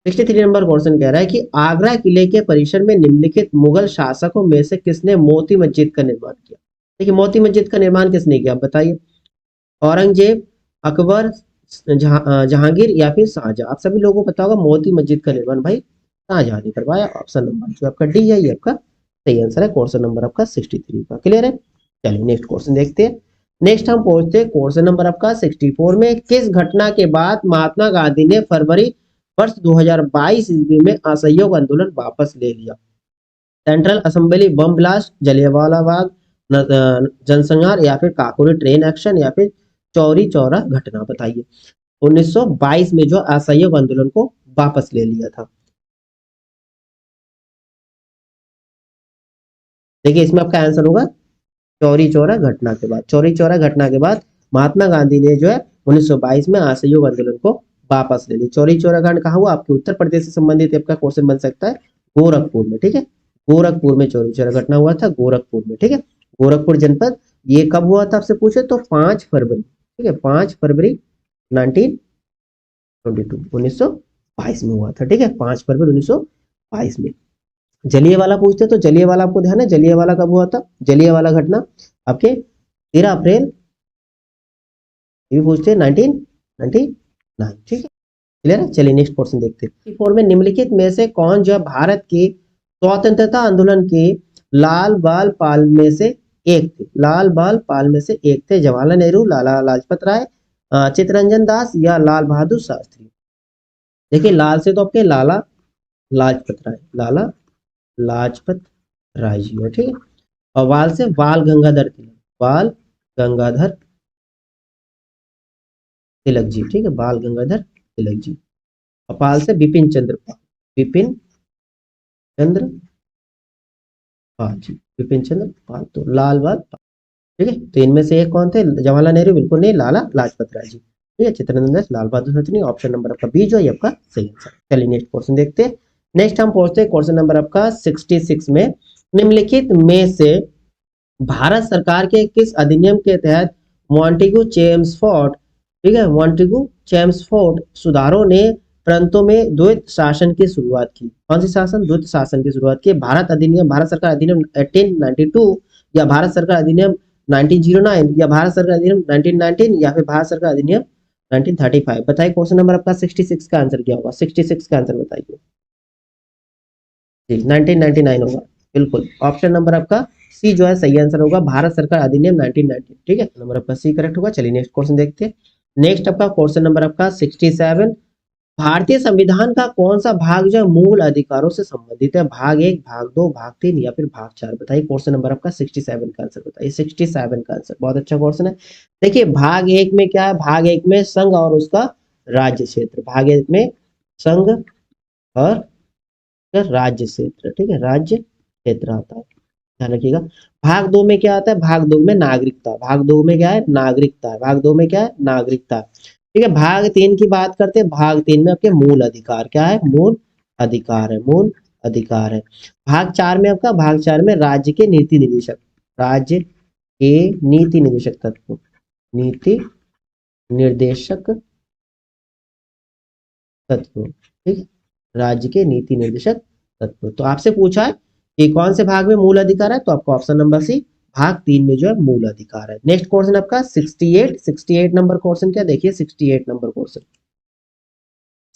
63 नंबर क्वेश्चन कह रहा है कि आगरा किले के परिसर में निम्नलिखित मुगल शासकों में से किसने मोती मस्जिद का निर्माण किया? देखिए मोती मस्जिद का निर्माण किसने किया बताइए? औरंगजेब, अकबर, जहांगीर या फिर शाहजहां? आप सभी लोगों को पता होगा मोती मस्जिद का निर्माण भाई शाहजहां ने करवाया। ऑप्शन नंबर जो आपका डी है ये आपका सही आंसर है क्वेश्चन नंबर आपका 63 का। क्लियर है? चलिए नेक्स्ट क्वेश्चन देखते हैं। नेक्स्ट हम पहुंचते हैं क्वेश्चन नंबर आपका 64 में। किस घटना के बाद महात्मा गांधी ने फरवरी वर्ष 2022 ईस्वी में असहयोग आंदोलन वापस ले लिया? Central assembly bomb blast, Jallianwala Bagh जनसंहार या फिर काकोरी ट्रेन एक्शन या फिर चौरी चौरा घटना? बताइए 1922 में जो असहयोग आंदोलन को वापस ले लिया था। देखिए इसमें आपका आंसर होगा चौरी चौरा घटना के बाद। चौरी चौरा घटना के बाद महात्मा गांधी ने जो है 1922 में असहयोग आंदोलन को वापस ले लिया। चौरी चौरा कांड कहाँ हुआ? आपके उत्तर प्रदेश से संबंधित आपका क्वेश्चन बन सकता है, गोरखपुर में। ठीक है, गोरखपुर में चौरी चौरा घटना हुआ था, गोरखपुर में। ठीक है, गोरखपुर जनपद। ये कब हुआ था आपसे पूछे तो 5 फरवरी। ठीक है, 5 फरवरी 1922, 1922 में हुआ था। ठीक है, 5 फरवरी 1922 में। जलियांवाला पूछते तो जलियांवाला आपको ध्यान है, जलियांवाला कब हुआ था? जलियांवाला घटना आपके 13 अप्रैल, ये भी पूछते हैं 1999। ठीक है, क्लियर है? चलिए नेक्स्ट क्वेश्चन देखते हैं। फोर में निम्नलिखित में से कौन जो है भारत के स्वतंत्रता आंदोलन के लाल बाल पाल में से एक थे? लाल बाल पाल में से एक थे जवाहरलाल नेहरू, लाला लाजपत राय, चित्तरंजन दास या लाल बहादुर शास्त्री? देखिए लाल से तो आपके लाला लाजपत राय, लाला लाजपत राय जी है। ठीक है, और वाल से बाल गंगाधर तिलक, बाल गंगाधर तिलक जी। ठीक है, बाल गंगाधर तिलक जी। और पाल से बिपिन चंद्र पाल, बिपिन चंद्र पाल जी, बिपिन चंद्र पाल। तो लाल बाल पाल। ठीक है, तो इनमें से एक कौन थे? जवाहरलाल नेहरू बिल्कुल नहीं, लाला लाजपत राय जी। ठीक है, चित्तरंजन दास, लाल बहादुर शास्त्री। ऑप्शन नंबर आपका बी जो है आपका सही आंसर। चलिए नेक्स्ट क्वेश्चन देखते हैं। नेक्स्ट हम पहुंचते हैं क्वेश्चन नंबर आपका 66 में। निम्नलिखित में से भारत सरकार के किस अधिनियम के तहत मॉन्टेगू चेम्सफोर्ड, ठीक है, मॉन्टेगू चेम्सफोर्ड सुधारों ने प्रांतों में द्वैत शासन की शुरुआत की? कौन सी शासन? द्वैत शासन की शुरुआत की। भारत अधिनियम, भारत सरकार अधिनियम 1892 या भारत सरकार अधिनियम 1909 या भारत सरकार अधिनियम 1919 या फिर भारत सरकार अधिनियम 1935। बताइए क्वेश्चन नंबर आपका 66 का आंसर क्या होगा? 66 का आंसर बताइए जी। 1999 होगा, बिल्कुल। ऑप्शन नंबर आपका सी जो है सही आंसर होगा, भारत सरकार अधिनियम 1990। ठीक है, नंबर आपका सी करेक्ट होगा। चलिए नेक्स्ट क्वेश्चन देखते हैं। नेक्स्ट आपका क्वेश्चन नंबर आपका 67। भारतीय संविधान का कौन सा भाग जो है मूल अधिकारों से संबंधित है? भाग एक, भाग दो, भाग तीन या फिर भाग चार? बताइए क्वेश्चन नंबर आपका 67 का आंसर बताइए। 67 का आंसर, बहुत अच्छा क्वेश्चन है। देखिए भाग एक में क्या है? भाग एक में संघ और उसका राज्य क्षेत्र। भाग एक में संघ और राज्य क्षेत्र, ठीक है, राज्य क्षेत्र आता है, ध्यान रखिएगा। भाग दो में क्या आता है? भाग दो में नागरिकता। भाग दो में क्या है? नागरिकता है। भाग दो में क्या है? नागरिकता। ठीक है, भाग तीन की बात करते हैं। भाग तीन में आपके मूल अधिकार क्या है? मूल अधिकार है, मूल अधिकार है। भाग चार में आपका, भाग चार में राज्य के नीति निदेशक, राज्य के नीति निदेशक तत्व, नीति निर्देशक तत्व, ठीक है, राज्य के नीति निर्देशक तत्व। तो आपसे पूछा है कि कौन से भाग में मूल अधिकार है, तो आपको ऑप्शन नंबर सी भाग तीन में जो है मूल अधिकार है। नेक्स्ट क्वेश्चन आपका 68। 68 नंबर क्वेश्चन क्या? देखिए 68 नंबर क्वेश्चन,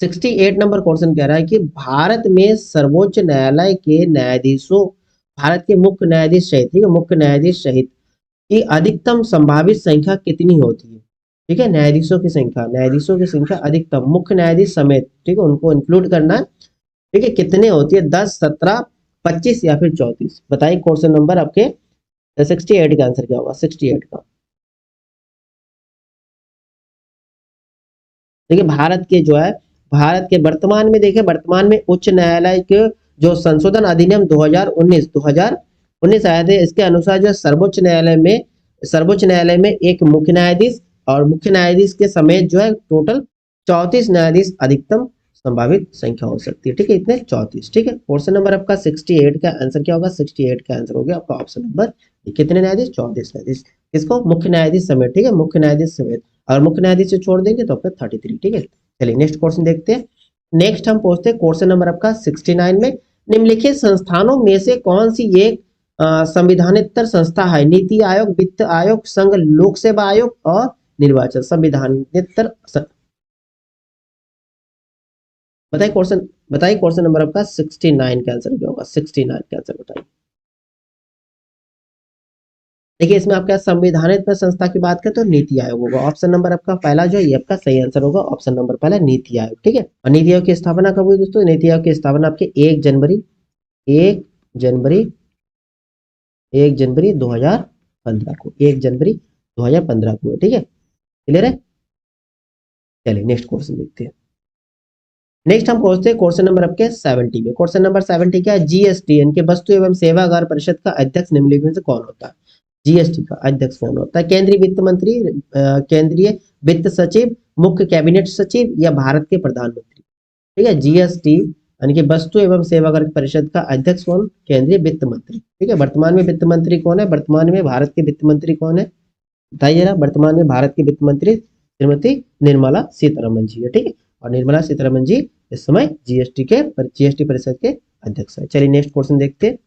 68 नंबर क्वेश्चन कह रहा है कि भारत में सर्वोच्च न्यायालय के न्यायाधीशों, भारत के मुख्य न्यायाधीश सहित, ठीक है, मुख्य न्यायाधीश सहित की अधिकतम संभावित संख्या कितनी होती है? ठीक है, न्यायाधीशों की संख्या, न्यायाधीशों की संख्या अधिकतम, मुख्य न्यायाधीश समेत, ठीक है, उनको इंक्लूड करना है। ठीक है, कितने होती है? 10, 17, 25 या फिर 34? बताइए क्वेश्चन नंबर आपके 68 का आंसर क्या होगा? 68 का। देखिए भारत के जो है, भारत के वर्तमान में, देखिए वर्तमान में उच्च न्यायालय के जो संशोधन अधिनियम 2019 आया थे, इसके अनुसार जो सर्वोच्च न्यायालय में एक मुख्य न्यायाधीश और मुख्य न्यायाधीश के समेत जो है टोटल 34 न्यायाधीश अधिकतम संभावित संख्या हो सकती है। ठीक है, इतने 34। ठीक है, क्वेश्चन नंबर आपका 68 का आंसर क्या होगा? 68 का आंसर हो गया आपका ऑप्शन नंबर, कितने न्यायाधीश? 34 न्यायाधीश। किसको? मुख्य न्यायाधीश समेत, ठीक है, मुख्य न्यायाधीश समेत। और मुख्य न्यायाधीश से छोड़ देंगे तो आपका 33। ठीक है, चलिए नेक्स्ट क्वेश्चन देखते हैं। नेक्स्ट हम पहुंचते हैं क्वेश्चन नंबर आपका 69 में। निम्नलिखित संस्थानों में से कौन सी एक संविधानेतर संस्था है? नीति आयोग, वित्त आयोग, संघ लोक सेवा आयोग और निर्वाचन। संविधानेतर बताइए क्वेश्चन नंबर आपका 69 का आंसर क्या होगा? 69 का आंसर बताइए। देखिए इसमें आपका संविधानित संस्था की बात करें तो नीति आयोग होगा। ऑप्शन नंबर आपका पहला जो है ये आपका सही आंसर होगा। ऑप्शन नंबर पहला नीति आयोग। ठीक है, और नीति आयोग की स्थापना कब हुई दोस्तों? नीति आयोग की स्थापना आपके 1 जनवरी 2015 को, 1 जनवरी 2015 को है। ठीक है, क्लियर है। चलिए नेक्स्ट क्वेश्चन देखते हैं। नेक्स्ट हम पहुंचते हैं क्वेश्चन नंबर आपके 70 में। क्वेश्चन नंबर 70 क्या है? जीएसटी यानी कि वस्तु एवं सेवा कर परिषद का अध्यक्ष निम्नलिखित में से कौन होता है? जीएसटी का अध्यक्ष कौन होता है? केंद्रीय वित्त मंत्री, केंद्रीय वित्त सचिव, मुख्य कैबिनेट सचिव या भारत के प्रधानमंत्री? ठीक है, जीएसटी यानी कि वस्तु एवं सेवा कर परिषद का अध्यक्ष कौन? केंद्रीय वित्त मंत्री। ठीक है, वर्तमान में वित्त मंत्री कौन है? वर्तमान में भारत के वित्त मंत्री कौन है? बताइए जरा, वर्तमान में भारत की वित्त मंत्री श्रीमती निर्मला सीतारमन जी है। ठीक है, और निर्मला सीतारमन जी इस समय जीएसटी परिषद के अध्यक्ष है। चलिए नेक्स्ट क्वेश्चन देखते हैं।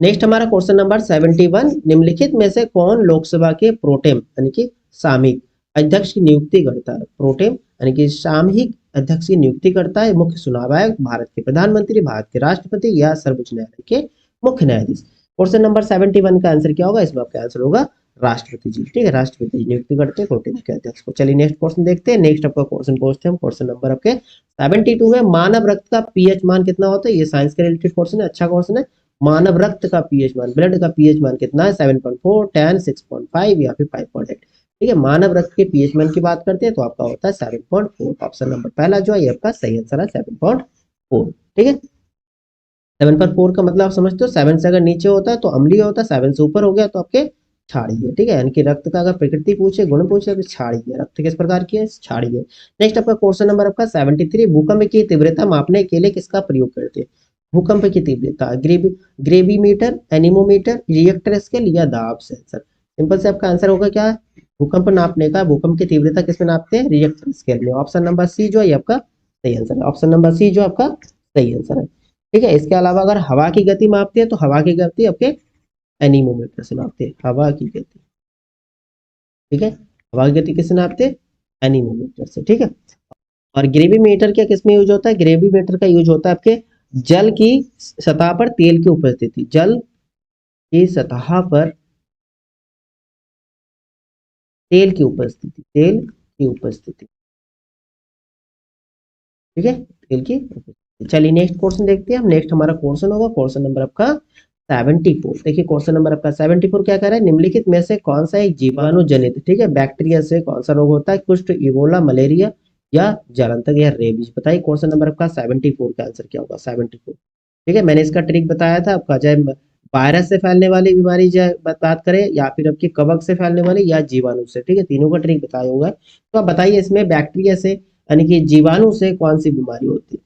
नेक्स्ट हमारा क्वेश्चन नंबर 71। निम्नलिखित में से कौन लोकसभा के प्रोटेम यानी कि सामयिक अध्यक्ष की नियुक्ति करता है? प्रोटेम यानी कि सामयिक अध्यक्ष की नियुक्ति करता है मुख्य चुनाव आयोग, भारत के प्रधानमंत्री, भारत के राष्ट्रपति या सर्वोच्च न्यायालय के मुख्य न्यायाधीश? क्वेश्चन नंबर 71 का आंसर क्या होगा? इसमें आपका आंसर होगा राष्ट्रपति जी। ठीक है, राष्ट्रपति जी नियुक्ति करते हैं प्रोटेम के अध्यक्ष को। चलिए नेक्स्ट क्वेश्चन देखते हैं। नेक्स्ट आपका क्वेश्चन पूछते हैं हम, क्वेश्चन नंबर आपके 72 है। मानव रक्त का पीएच मान कितना होता है? ये साइंस के रिलेटेड क्वेश्चन है, अच्छा क्वेश्चन है। मानव रक्त का पीएच मान, ब्लड का पीएच मान कितना है? 7.4, 10, 6.5 या फिर 5.8? ठीक है, मानव रक्त के पीएच मान की बात करते हैं तो आपका होता है 7.4। ऑप्शन नंबर पहला जो है ये आपका सही आंसर है, 7.4। ठीक है, 7.4 का मतलब आप समझते हो, 7 से अगर नीचे होता है तो अम्लीय होता है, 7 से ऊपर हो गया तो आपके क्षारीय। ठीक है, यानी कि रक्त का अगर प्रकृति पूछे, गुण पूछे तो क्षारीय। रक्त किस प्रकार की है? क्षारीय। नेक्स्ट आपका क्वेश्चन नंबर आपका 73। भूकंप की तीव्रता मापने के लिए किसका प्रयोग करते हैं? भूकंप की तीव्रता, ग्रेविमीटर, एनीमोमीटर, रिएक्टर स्केल या दाब सेंसर? सिंपल से आपका आंसर होगा क्या? भूकंप नापने का, भूकंप की तीव्रता किसमें नापते हैं? रिएक्टर स्केल में। ऑप्शन नंबर सी जो है आपका सही आंसर है। ऑप्शन नंबर सी जो आपका सही आंसर है। ठीक है, इसके अलावा अगर हवा की गति मापते हैं तो हवा की गति आपके एनीमोमीटर से नापते हैं, हवा की गति। ठीक है, हवा की गति किससे नापते हैं? एनीमोमीटर से, ठीक है। और ग्रेविमीटर क्या किसमें यूज होता है? ग्रेविमीटर का यूज होता है आपके जल की सतह पर तेल की उपस्थिति, जल की सतह पर तेल की उपस्थिति, तेल की उपस्थिति, ठीक है, तेल की उपस्थिति। चलिए नेक्स्ट क्वेश्चन देखते हैं हम। नेक्स्ट हमारा क्वेश्चन होगा क्वेश्चन नंबर आपका 74। देखिए क्वेश्चन नंबर आपका 74 क्या कह रहा है? निम्नलिखित में से कौन सा एक जीवाणु जनित, ठीक है, बैक्टीरिया से कौन सा रोग होता है? कुष्ठ, इबोला, मलेरिया या जलांतक या रेबीज? बताइए क्वेश्चन नंबर आपका 74 का आंसर क्या होगा? 74, ठीक है। मैंने इसका ट्रिक बताया था आपका, चाहे वायरस से फैलने वाली बीमारी बात करें या फिर आपके कवक से फैलने वाली या जीवाणु से, ठीक है, तीनों का ट्रिक बताया होगा। तो आप बताइए इसमें बैक्टीरिया से यानी कि जीवाणु से कौन सी बीमारी होती है?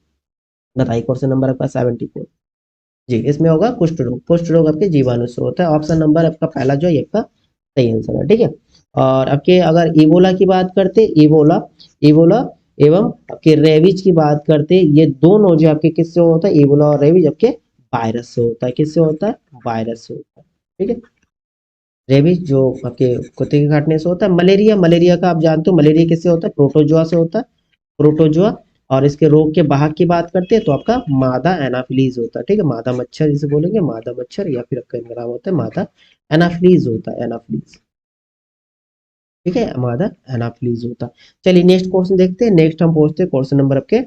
बताइए क्वेश्चन नंबर आपका 74। जी, इसमें होगा कुष्ठ रोग। कुष्ठ रोग आपके जीवाणु से होता है। ऑप्शन नंबर आपका पहला जो है ये आपका सही आंसर है, ठीक है। और आपके अगर इबोला की बात करते, इबोला, इबोला एवं आपके रेबीज की बात करते, ये दोनों जो आपके किससे होता है? इबोला और रेबीज आपके वायरस से होता है। किससे होता है? वायरस से होता है, ठीक है। रेबीज जो आपके कुत्ते के काटने से होता है। मलेरिया, मलेरिया का आप जानते हो मलेरिया किससे होता है? प्रोटोजोआ से होता है, प्रोटोजोआ। और इसके रोग के वाहक की बात करते हैं तो आपका मादा एनाफिलीज होता है, ठीक है, मादा मच्छर जिसे बोलेंगे, मादा मच्छर या फिर आपका इनका नाम होता है मादा एनाफिलीज होता है, एनाफिलीज, ठीक है, मादा एनाफिलीज होता है। चलिए नेक्स्ट क्वेश्चन देखते हैं। नेक्स्ट हम पहुंचते हैं क्वेश्चन नंबर आपके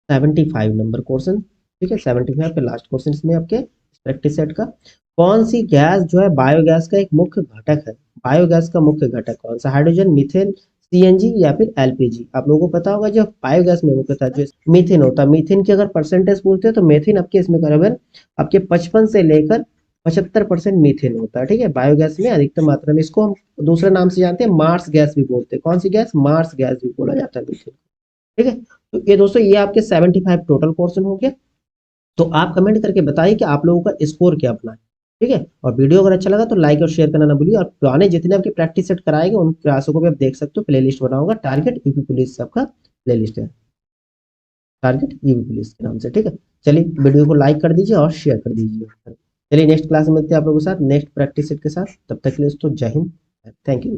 75 नंबर क्वेश्चन, ठीक है, 75 के लास्ट क्वेश्चन इसमें आपके प्रैक्टिस सेट का। कौन सी गैस जो है बायोगैस का एक मुख्य घटक है? बायोगैस का मुख्य घटक कौन सा? हाइड्रोजन, मीथेन, सीएनजी या फिर एलपीजी? आप लोगों को पता होगा जो बायोगैस में मुख्यतः जो मीथेन होता है, मीथेन की अगर परसेंटेज पूछते हैं तो मीथेन आपके इसमें करीबन आपके 55 से लेकर 75% मीथेन होता है, ठीक है, बायोगैस में अधिकतम मात्रा में। इसको हम दूसरे नाम से जानते हैं, मार्स गैस भी बोलते हैं। कौन सी गैस? मार्स गैस भी बोला जाता है मीथेन, ठीक है। तो ये दोस्तों ये आपके 75 टोटल क्वेश्चन हो गया। तो आप कमेंट करके बताइए कि आप लोगों का स्कोर क्या बना है, ठीक है। और वीडियो अगर अच्छा लगा तो लाइक और शेयर करना ना भूलिए। और पुराने जितने आपके प्रैक्टिस सेट कराएंगे उन प्रयासों को भी आप देख सकते हो, प्ले लिस्ट बनाऊंगा, टारगेट यूपी पुलिस से आपका प्ले लिस्ट है, टारगेट यूपी पुलिस के नाम से, ठीक है। चलिए वीडियो को लाइक कर दीजिए और शेयर कर दीजिए। चलिए नेक्स्ट क्लास में मिलते हैं आप लोगों के साथ नेक्स्ट प्रैक्टिस सेट के साथ। तब तक के लिए दोस्तों जय हिंद, थैंक यू।